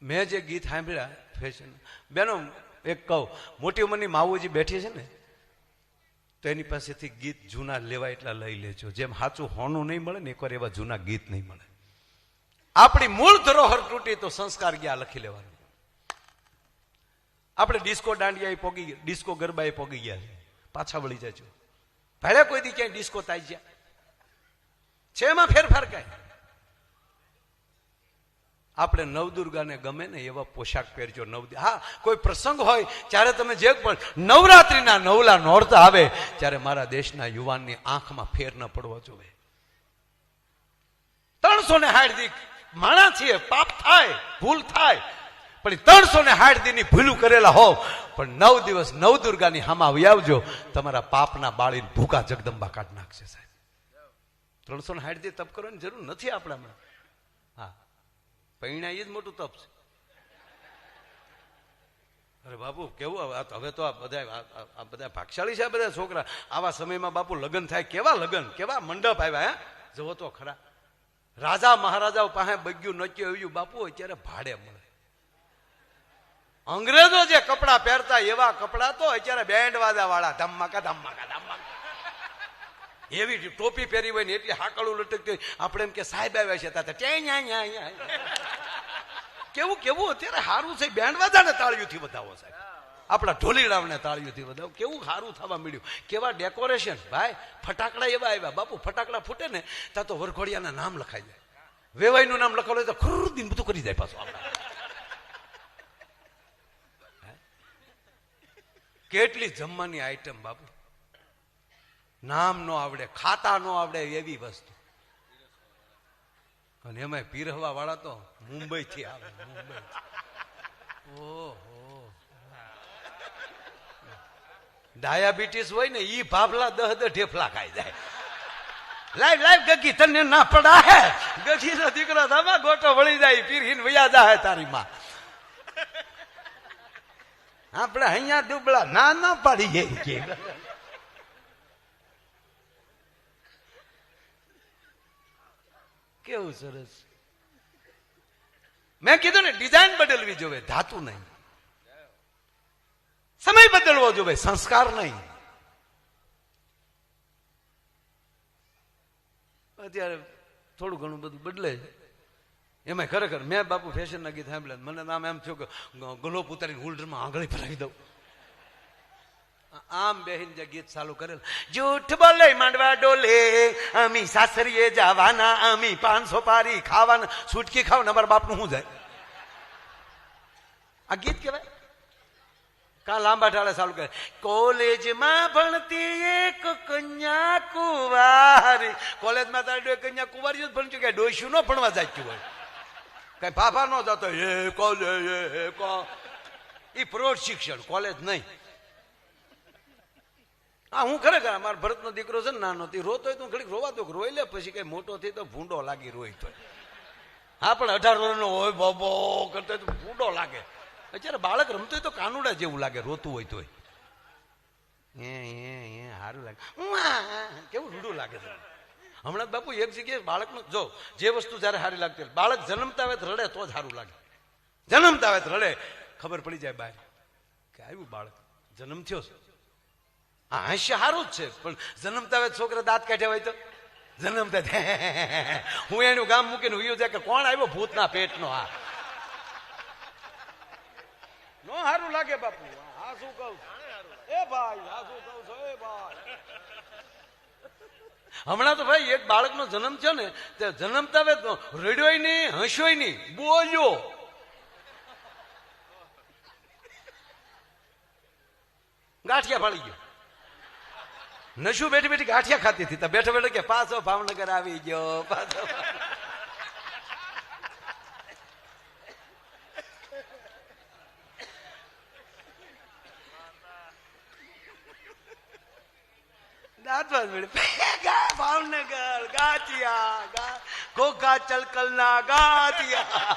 મેં જે ગીત સાંભળ્યા ફેશન, બેનો એક કહું, મોટી ઉંમરની માવુજી બેઠી છે ને તો એની પાસેથી ગીત જૂના લેવા એટલા લઈ લેજો. જેમ સાચું હોનું નહીં મળે ને એકવાર એવા જૂના ગીત નહીં મળે. આપણી મૂળ ધરોહર તૂટી તો સંસ્કાર ગયા લખી લેવાનું. આપણે ડિસ્કો દાંડિયા પોગી ગયા, ડિસ્કો ગરબા પોગી ગયા છે, પાછા વળી જાય. ભલે કોઈ દી ક્યાંય ડિસ્કો થાય છે એમાં ફેરફાર કાંઈ. આપણે નવદુર્ગાને ગમે ને એવા પોશાક પહેરજો. હા, કોઈ પ્રસંગ હોય ત્યારે તમે જે પણ નવરાત્રિના નવલા નોરતા આવે ત્યારે મારા દેશના યુવાનની આંખમાં ફેર ન પડવો જોઈએ. 360 દી માણા છીએ, પાપ થાય, ભૂલ થાય, પણ 360 દીની ભૂલું કરેલા હોવ પણ 9 દિવસ નવદુર્ગાની હામાં આવી આવજો, તમારા પાપના બાળીને ભૂકા જગદંબા કાઢ નાખશે સાહેબ. 360 દી તપ કરવાની જરૂર નથી આપણામાં. હા, પૈણા એ જ મોટું તપ છે. અરે બાપુ કેવું હવે તો આ બધા ભાગશાળી છે. આ બધા છોકરા આવા સમયમાં બાપુ લગ્ન થાય, કેવા લગ્ન, કેવા મંડપ આવ્યા. જવો તો ખરા, રાજા મહારાજાઓ પાસે બગ્યું નચ્યું આવ્યું બાપુ અત્યારે ભાડે મળે. અંગ્રેજો જે કપડા પહેરતા એવા કપડા તો અત્યારે બેન્ડ વાજા વાળા ધમાકા ધમાકા ધમાકા, એવી ટોપી પહેરી હોય ને એટલી હાકડું લટકતી હોય. આપણે એમ કે સાહેબ આવ્યા છે કેવું કેવું અત્યારે સારું છે. બેન્ડ વાજાને તાળીઓથી વધાવો સાહેબ, આપણા ઢોલીડાઓને તાળીઓથી વધાવો. કેવું સારું થવા મળ્યું, કેવા ડેકોરેશન ભાઈ. ફટાકડા એવા આવ્યા બાપુ, ફટાકડા ફૂટે ને ત્યાં તો વરઘોડિયાના નામ લખાઈ જાય. વેવાઈનું નામ લખાવું તો ખુરદીન બધું કરી જાય પાછું. આપણા કેટલી જમવાની આઈટમ બાપુ, નામ નો આવડે, ખાતા નો આવડે એવી વસ્તુ. અને એમાં પીરહવા વાળા તો મુંબઈ થી આવે. મુંબઈ, ઓહો, ડાયાબિટીસ હોય ને ઈ ભાભલા 10 ઢેફલા ખાઈ જાય. લાઈવ લાઈવ ગગી તને ના પડા હે, ગગી નો દીકરો ધમા ગોટો વળી જાય, પીરહીન વયા જાય તારી માં. આપણે અહીંયા દુબળા ના પાડી જાય કે કેવું સરસ. મેં કીધું ને ડિઝાઇન બદલવી જોઈએ, ધાતુ નહીં. સમય બદલવો જોઈએ, સંસ્કાર નહીં. અત્યારે થોડું ઘણું બધું બદલે છે. એમાં ખરેખર મેં બાપુ ફેશનના ગીત સાંભળ્યા, મને નામ એમ થયું કે ગલોપ ઉતારીને હોલ્ડરમાં આંગળી ભરાવી દઉં. આમ બેહીન જે ગીત ચાલુ કરેલ, જૂઠ બોલે માંડવા ડોલે, અમી સાસરીએ જવાના, અમી 500 પારી ખાવાના, છૂટકી ખાવ ને અમારા બાપનું શું જાય. આ ગીત કેવાય? કા લાંબા ઢાળે ચાલુ કરે, કોલેજમાં ભણતી એક કન્યા કુંવારી. કોલેજમાં તારી કન્યા કુંવારી જ ભણતી, કે ડોસ્યું ન ભણવા જાય હોય, કઈ ફાફા ન જતો. એ કોલેજ એ પ્રૌઢ શિક્ષણ, કોલેજ નહીં. હા, હું ખરેખર મારા ભરતનો દીકરો છે ને નાનો, રોતો હોય તો ઘડીક રોવા દો, રોઈ લે, પછી કઈ મોટો થઈ તો ભૂંડો લાગી રોય તો. હા, પણ 18 વર્ષનો હોય બાબો કરતો તો ભૂંડો લાગે. અત્યારે બાળક રમતો હોય તો કાનુડા જેવું લાગે, રોતું હોય તોય સારું લાગે, કેવું રૂડું લાગે છે. હમણાં બાપુ એક જગ્યાએ બાળકનું જો જે વસ્તુ જયારે સારી લાગતી, બાળક જન્મતા આવે રડે તો જ સારું લાગે. જન્મતા આવે રડે, ખબર પડી જાય બહાર કે આવ્યું બાળક, જન્મ થયો છે. હા, હાસ્ય સારું જ છે, પણ જન્મતા આવે છોકરા દાંત કાઢ્યા હોય તો જન્મતા હું એનું ગામ મૂકીને ઉયું જાય કે કોણ આવ્યો ભૂતના પેટનો. આ નો સારું લાગે બાપુ. હા શું કહું એ ભાઈ, હા શું કહું છો એ ભાઈ. હમણાં તો ભાઈ એક બાળકનો જન્મ થયો ને, તે જન્મતા આવે તો રડ્યોય નહીં, હસ્યોય નહીં, બોલ્યો. ગાંઠિયા ફાળી ગયો. નશું બેઠી બેઠી ગાંઠિયા ખાતી હતી. તો બેઠો બેઠો કે પાછો ભાવનગર આવી ગયો, પાછો. ભાવનગર ગાંઠિયા, ઘોઘા ચલકલના ગાંઠિયા.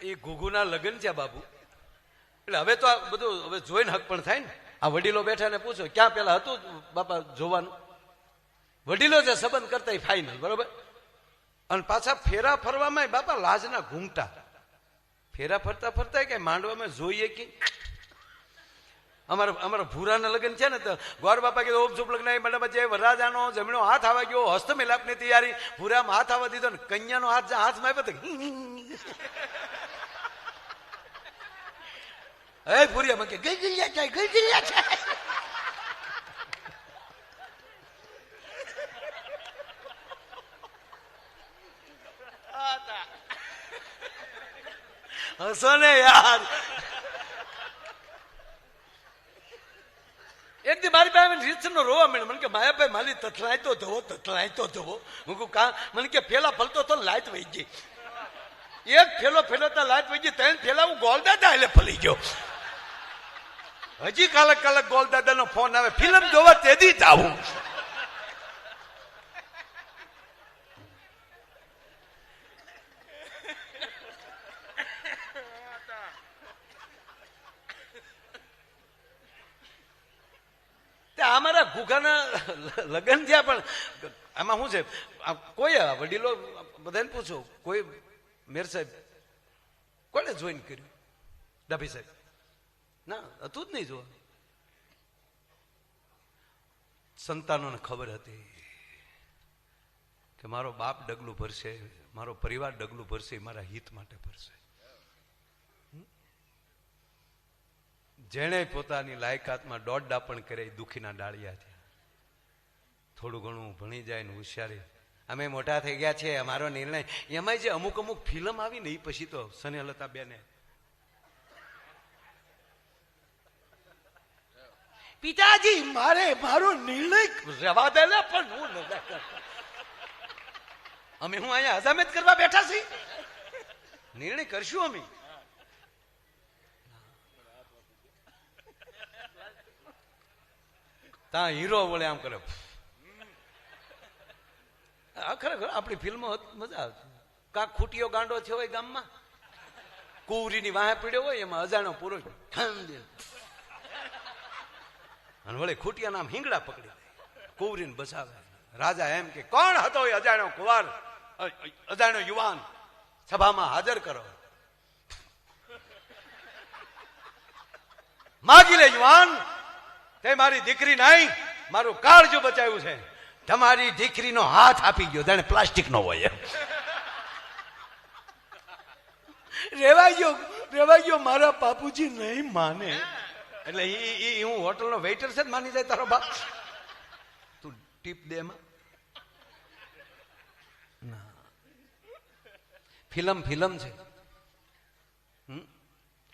એ ઘુઘુના લગ્ન છે બાબુ. એટલે હવે તો આ બધું હવે જોઈને હક પણ થાય ને. આ વડીલો બેઠા ને પૂછો ક્યાં પેલા હતું બાપા જોવાનું. વડીલો જે સંબંધ કરતા એ ફાઈનલ, બરોબર. અને પાછા ફેરા ફરવામાં બાપા લાજના ઘૂંઘટા. ફેરા ફરતા ફરતા કે માંડવામાં જોઈએ કે અમારા ભૂરાના લગ્ન છે ને, તો ગોર બાપા કીધું ઓપ સુપ લગ્ન મંડપમાં જે વરરાજાનો જમણો હાથ આવવા ગયો, હસ્ત મિલાપની તૈયારી, ભૂરામાં હાથ આવવા દીધો ને કન્યાનો હાથ હાથમાં આવ્યો તો એ ભૂરિયામાં કે ગઈ છે. હસો ને યાર. એક દી મારી પાસે રીતસરનો રોવા મળ્યો. મને કે માયાભાઈ મારી તથલાય તો ધવો. હું કહું કા? મને કે ફેલા ફલતો તો લાઈટ વહી ગઈ. એક ફેલો લાઈટ વહી ગઈ. 3 ફેલા હું ગોલદાદા એટલે ફલી ગયો. હજી કાલક ગોલદાદા નો ફોન આવે, ફિલ્મ જોવા તેદી જ આવું. અમારા ઘુઘાના લગ્ન થયા, પણ આમાં શું છે, કોઈ વડીલો બધાને પૂછો, કોઈ મેર સાહેબ કોને જોઈન કર્યું? ડાભી સાહેબ ના હતું જ નહીં. જોવા સંતાનોને ખબર હતી કે મારો બાપ ડગલું ભરશે, મારો પરિવાર ડગલું ભરશે, મારા હિત માટે ભરશે. જેણે પોતાની લાયકાતમાં દોડડા પણ કરે દુખીના ડાળિયા થયા. થોડું ઘણું ભણી જાય ને હોશિયારી, અમે મોટા થઈ ગયા છે, અમારો નિર્ણય. એમાં જે અમુક ફિલ્મ આવી ને એ પછી તો સ્નેહલતા બેને પિતાજી મારો નિર્ણય રવા દે ને, પણ હું નતા કરતા. અમે હું અહીંયા હજામત કરવા બેઠા છીએ, નિર્ણય કરશું અમે. તા હીરો વળે આમ કરે. ખરેખર આપણી ફિલ્મો મજા આવતી. કાંક ખૂટીયો ગાંડો થયો હોય ગામમાં, કુવરીની વાહે પીડ્યો હોય, એમાં અજાણો પૂરો અને વળે ખૂટિયા નામ હિંગડા પકડી દે, કુવરીને બચાવે. રાજા એમ કે કોણ હતો એ અજાણ્યો કુંવાર, અજાણ્યો યુવાન, સભામાં હાજર કરો. માગી લે યુવાન, તે મારી દીકરી નહીં, મારું કાળજું બચાવ્યું છે. તમારી દીકરીનો હાથ આપી ગયો, જાણે પ્લાસ્ટિક નો હોય. રેવાઈ ગયો મારા બાપુજી નહીં માને. એટલે હું હોટલ નો વેઇટર છે, માની જાય તારો બાપ. તું ટીપ દે એમાં. ફિલ્મ છે.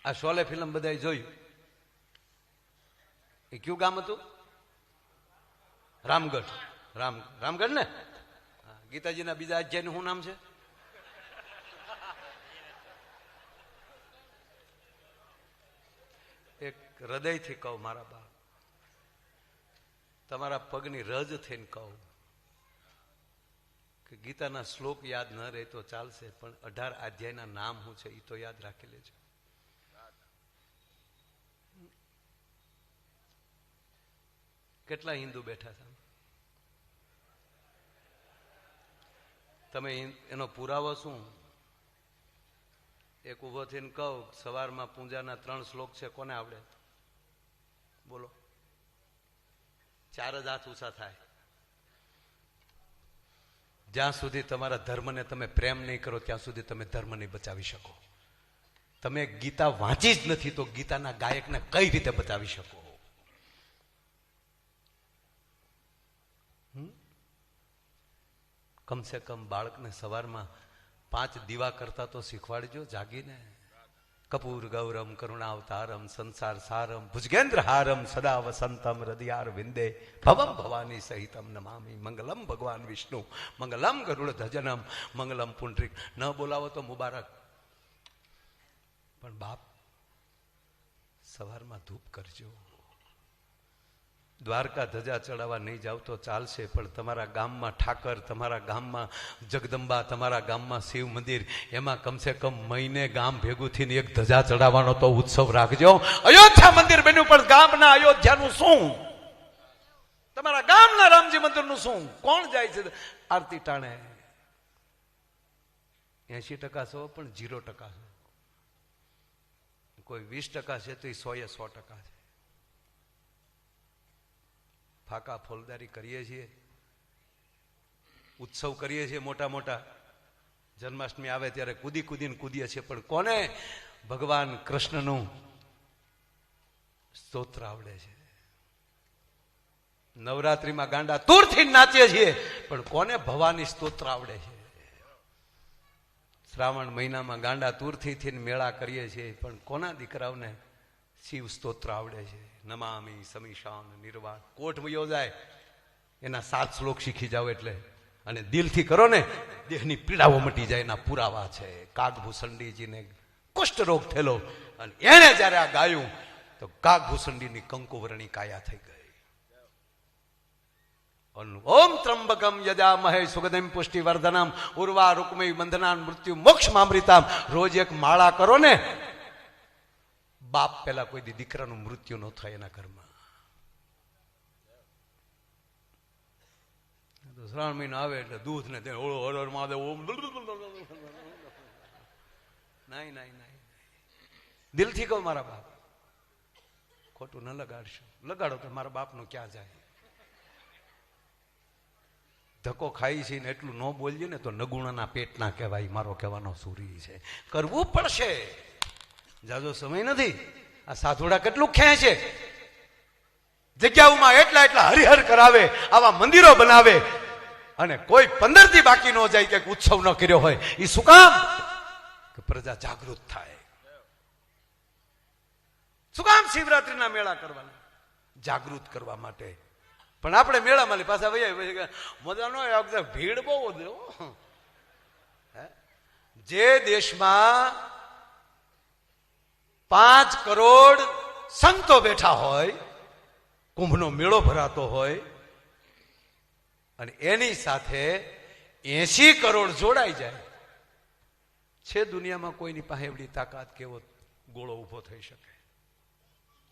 આ શોલે ફિલ્મ બધાય જોયું. એ કયું ગામ હતું? રામગઢ. રામગઢ ને. ગીતાજીના બીજા અધ્યાયનું શું નામ છે? એક હૃદયથી કહું મારા બાપ, તમારા પગની રજ થઈને કહું કે ગીતાના શ્લોક યાદ ન રહે તો ચાલશે, પણ 18 અધ્યાયના નામ શું છે એ તો યાદ રાખી લેજો. કેટલા હિન્દુ બેઠા છે? તમે એનો પુરાવો શું? એક ઉભો થઈને કહું, સવારમાં પૂજાના 3 શ્લોક છે, કોને આવડે? બોલો. 4 જ હાથ ઊંચા થાય. જ્યાં સુધી તમારા ધર્મને તમે પ્રેમ નહીં કરો ત્યાં સુધી તમે ધર્મ નહીં બચાવી શકો. તમે ગીતા વાંચી જ નથી તો ગીતાના ગાયકને કઈ રીતે બચાવી શકો? કમસે કમ બાળકને સવારમાં 5 દીવા કરતા તો શીખવાડજો જાગીને. કપૂર ગૌરમ કરુણાવતારમ સંસાર સારમ ભુજગેન્દ્ર હારમ સદા વસંતમ હૃદયાર વિંદે ભવમ ભવાની સહિતમ નમામી મંગલમ ભગવાન વિષ્ણુ મંગલમ ગરુડ ધજનમ મંગલમ પુંડરીક. ન બોલાવો તો મુબારક, પણ બાપ સવારમાં ધૂપ કરજો. દ્વારકા ધજા ચડાવવા નહીં જાવ તો ચાલશે, પણ તમારા ગામમાં ઠાકર, તમારા ગામમાં જગદંબા, તમારા ગામમાં શિવ મંદિર, એમાં કમસે કમ મહિને ગામ ભેગું થઈને એક ધજા ચડાવવાનો તો ઉત્સવ રાખજો. અયોધ્યા મંદિર બન્યું, પણ ગામના અયોધ્યાનું શું? તમારા ગામના રામજી મંદિરનું શું? કોણ જાય છે આરતી ટાણે? 80% છો પણ 0% છો. કોઈ 20% છે તો એ 100% છે. ફાકા ફોલદારી કરીએ છીએ, ઉત્સવ કરીએ છીએ મોટા મોટા. જન્માષ્ટમી આવે ત્યારે કૂદીને કૂદીએ છીએ, પણ કોને ભગવાન કૃષ્ણનું સ્તોત્ર આવડે છે? નવરાત્રિમાં ગાંડા તૂરથી નાચીએ છીએ, પણ કોને ભવાની સ્તોત્ર આવડે છે? શ્રાવણ મહિનામાં ગાંડા તૂરથી મેળા કરીએ છીએ, પણ કોના દીકરાઓને શિવ સ્તોત્ર આવડે છે? નમામી સમીશાન નિર્વાણ. કોટ વયો જાય એના 7 શ્લોક શીખી જાઓ એટલે, અને દિલથી કરો ને, દેહની પીડાઓ મટી જાય. એના પુરાવા છે. કાગભૂષણજીને કુષ્ઠરોગ થયેલો, અને એને જયારે આ ગાયું તો કાગભૂષણજીની કંકુવરણી કાયા થઈ ગઈ. ઓમ ત્રંબકમ યજામહે સુગંધિમ પુષ્ટિવર્ધનમ ઉર્વા રૂકમય બંધનાન મૃત્યુ મોક્ષમામૃતામ. રોજ એક માળા કરો ને, બાપ પેલા કોઈ દીકરાનું મૃત્યુ ન થાય એના ઘરમાં. શ્રાવણ મહિનો આવે એટલે દૂધ ને હર મહાદેવ ઓમ. નહીં, દિલથી કહો મારા બાપ, ખોટું ન લગાડશો. લગાડો તો મારા બાપનું ક્યાં જાય? ધક્કો ખાઈ છે ને એટલું ન બોલીએ ને તો નગુણાના પેટ ના કહેવાય. મારો કહેવાનો સૂરી છે, કરવું પડશે. જાજો સમય નથી. આ સાધુડા કેટલું ખેંચે છે, જગ્યાઓમાં એટલા હરિહર કરાવે, આવા મંદિરો બનાવે, અને કોઈ 15 દી બાકી ન જાય કે ઉત્સવ ન કર્યો હોય. એ શું કામ? કે પ્રજા જાગૃત થાય. શું કામ શિવરાત્રીના મેળા કરવાના? જાગૃત કરવા માટે. પણ આપણે મેળામાં પાછા વૈયા મજા ન આવે, ભીડ બહુ દે. જે દેશમાં 5 કરોડ સંતો બેઠા હોય, કુંભનો મેળો ભરાતો હોય, અને એની સાથે 80 કરોડ જોડાઈ જાય છે, દુનિયામાં કોઈની પાસે એવડી તાકાત કેવો ગોળો ઉભો થઈ શકે?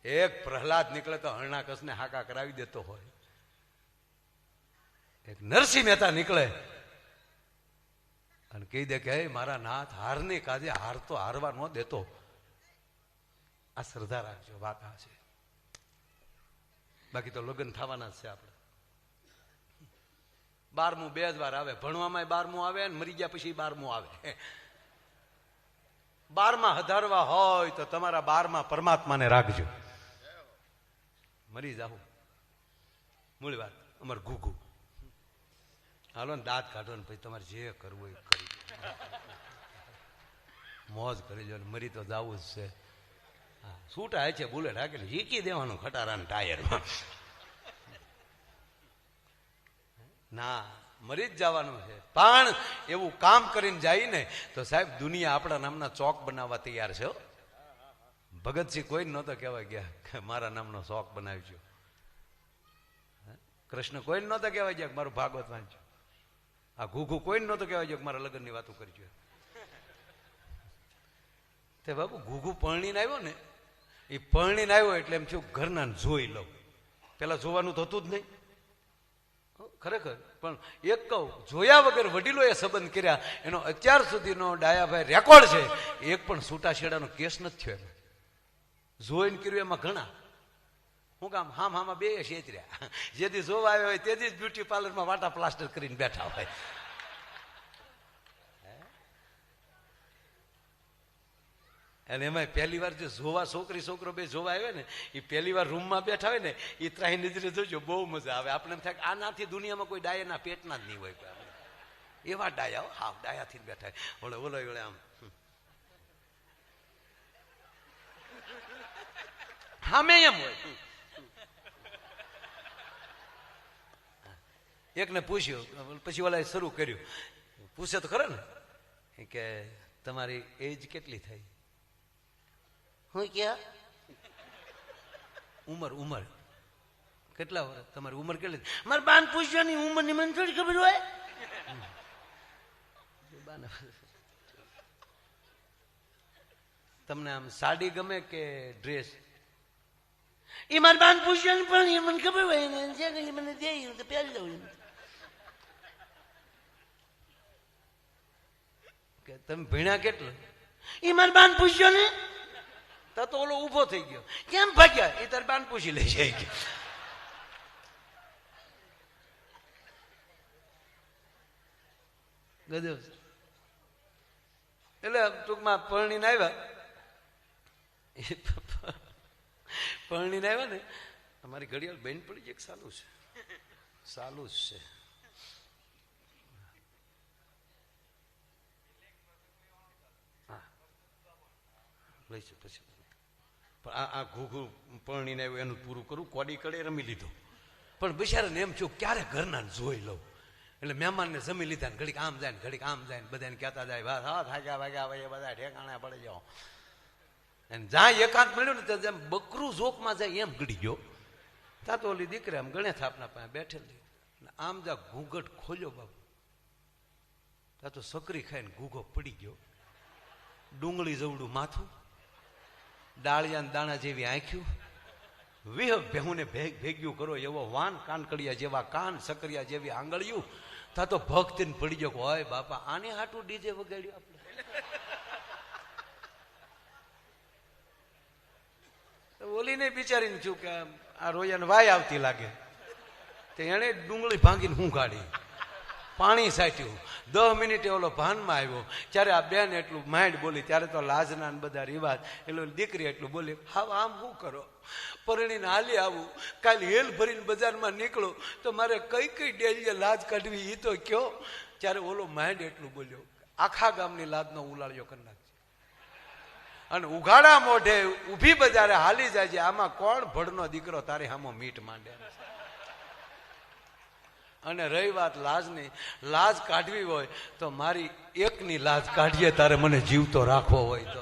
એક પ્રહલાદ નીકળે તો હરણાકસને હાકા કરાવી દેતો હોય. એક નરસિંહ મહેતા નીકળે અને કહી દે કે હે મારા નાથ, હારને કાજે હાર તો હારવા ન દેતો. આ શ્રદ્ધા રાખજો, વાત આ છે. બાકી તો લગ્ન થવાના જ છે આપણે. 12મું 2 જ વાર આવે, ભણવામાં 12મું આવે, અને મરી ગયા પછી 12મું આવે. 12માં હધારવા હોય તો તમારા 12માં પરમાત્માને રાખજો. મરી જાવ મૂળ વાત. અમારે ઘૂઘુ હાલો ને દાંત કાઢો ને પછી તમારે જે કરવું એ કરી મોજ કરી જો. મરી તો જવું જ છે. છૂટા હોય છે બુલેટ હાકેલી હીકી દેવાનું ખટારાના ટાયરમાં. ના, મરી જ જવાનું છે. પણ એવું કામ કરીને જાય ને તો સાહેબ દુનિયા આપણા નામના ચોક બનાવવા તૈયાર છે. ભગતસિંહ કોઈ નહોતો કહેવાય ગયા કે મારા નામનો ચોક બનાવજો. કૃષ્ણ કોઈ નહોતો કહેવાય ગયા કે મારું ભાગવત વાંચજો. આ ઘૂઘુ કોઈ નહોતો કહેવાય ગયો કે મારા લગ્નની વાતો કરજો. તે બાબુ ઘૂઘુ પરણીને આવ્યો ને, એ પરણીને આવ્યો એટલે એમ થયું ઘરના જોઈ લઉં. પેલા જોવાનું થતું જ નહીં ખરેખર. પણ એક કહું, જોયા વગર વડીલોએ સંબંધ કર્યા એનો અત્યાર સુધીનો ડાયાભાઈ રેકોર્ડ છે. એક પણ છૂટાછેડાનો કેસ નથી થયો. એને જોઈને કર્યું એમાં ઘણા. હું કામ હામાં 2 છેતર્યા. જેથી જોવા આવ્યો હોય તેથી જ બ્યુટી પાર્લરમાં વાટા પ્લાસ્ટર કરીને બેઠા હોય. અને એમાં પહેલી વાર જો જોવા છોકરી છોકરો બે જોવા આવે ને, એ પહેલી વાર રૂમમાં બેઠા હોય ને, એ ત્રાહી નજરે જોજો, બહુ મજા આવે. આપણે એમ થાય કે આનાથી દુનિયામાં કોઈ ડાયના પેટના જ નહીં હોય. એવા ડાયા, હાવ ડાયાથી બેઠા. ઓલો ઓલો ઓલે આમ સામે એમ હોય. એકને પૂછ્યું, પછી ઓલા શરૂ કર્યું. પૂછે તો ખરા ને કે તમારી એજ કેટલી થઈ? હું ક્યાં ઉંમર કેટલા વર્ષ? તમારી ઉંમર કેટલી? મારે બાન પૂછવાની ઉંમર ની મને થોડી ખબર હોય. તમને આમ સાડી ગમે કે ડ્રેસ? એ મારે બાન પૂછવાની પણ એ મને ખબર હોય ને, મને દે તો પહેરી દઉં. કે તમે ભણ્યા કેટલું? એ મારે બાન પૂછ્યો ને. તો ઓલો ઉભો થઈ ગયો. કેમ ભાગ્યા? એ તારે બાન પૂછી લે છે. ગધેડ. એટલે ટૂંકમાં પરણીને આવ્યા ને અમારી ઘડિયાળ બેન પડી જાય. સાલું જ છે. હા લઈ છે પછી. પણ આ ઘૂઘું પરણીને આવ્યું એનું પૂરું કરું. કોડી કડે રમી લીધો. પણ બિચારાને એમ થયું ક્યારે ઘરના જોઈ લઉં. એટલે મહેમાનને જમી લીધા ને ઘડીક આમ જાય ને ઘડીક આમ જાય ને બધાને કહેતા જાય વાત હા થાક્યા વાગ્યા ભાઈ બધા ઠેકાણા પડી જાઓ. અને જ્યાં એકાંત મળ્યું ને ત્યાં જેમ બકરું ઝોકમાં જાય એમ ગળી ગયો. ત્યાં તો ઓલી દીકરી આમ ગણેશ થાપના પાસે બેઠેલી. આમ જા ઘૂંઘટ ખોલ્યો બાબુ. ત્યાં તો સકરી ખાઈને ઘૂઘો પડી ગયો. ડુંગળી જવડું માથું, ડાળિયા દાણા જેવી આંખ્યું, વિહ ભેહુને ભેગ્યું કરો એવો વાન, કાનકડિયા જેવા કાન, સકરિયા જેવી આંગળીયું. તા તો ભક્તિને પડી ગયો. હોય બાપા આને હાટું ડીજે વગાડ્યું આપણે. ઓલીને બિચારીને થયું કે આ રોયાને વાય આવતી લાગે. તો એને ડુંગળી ભાંગીને હું કાઢી પાણી સાટ્યું. 10 મિનિટે ઓલો ભાનમાં આવ્યો. ત્યારે આ બેન એટલું માંડ બોલી. ત્યારે તો લાજના બધા રિવાજ. એટલે દીકરી એટલું બોલી, હા આમ શું કરો? પરણીને હાલી આવું, કાલે હેલ ભરીને બજારમાં નીકળો તો મારે કઈ કઈ ડેલીએ લાજ કાઢવી એ તો કયો. ત્યારે ઓલો માંડ એટલું બોલ્યો, આખા ગામની લાજનો ઉલાળ્યો કરી નાખશે. અને ઉઘાડા મોઢે ઊભી બજારે હાલી જાય છે. આમાં કોણ ભડનો દીકરો તારે હામો મીટ માંડે? અને રહી વાત લાજની, લાજ કાઢવી હોય તો મારી એકની લાજ કાઢીએ તારે મને જીવતો રાખવો હોય તો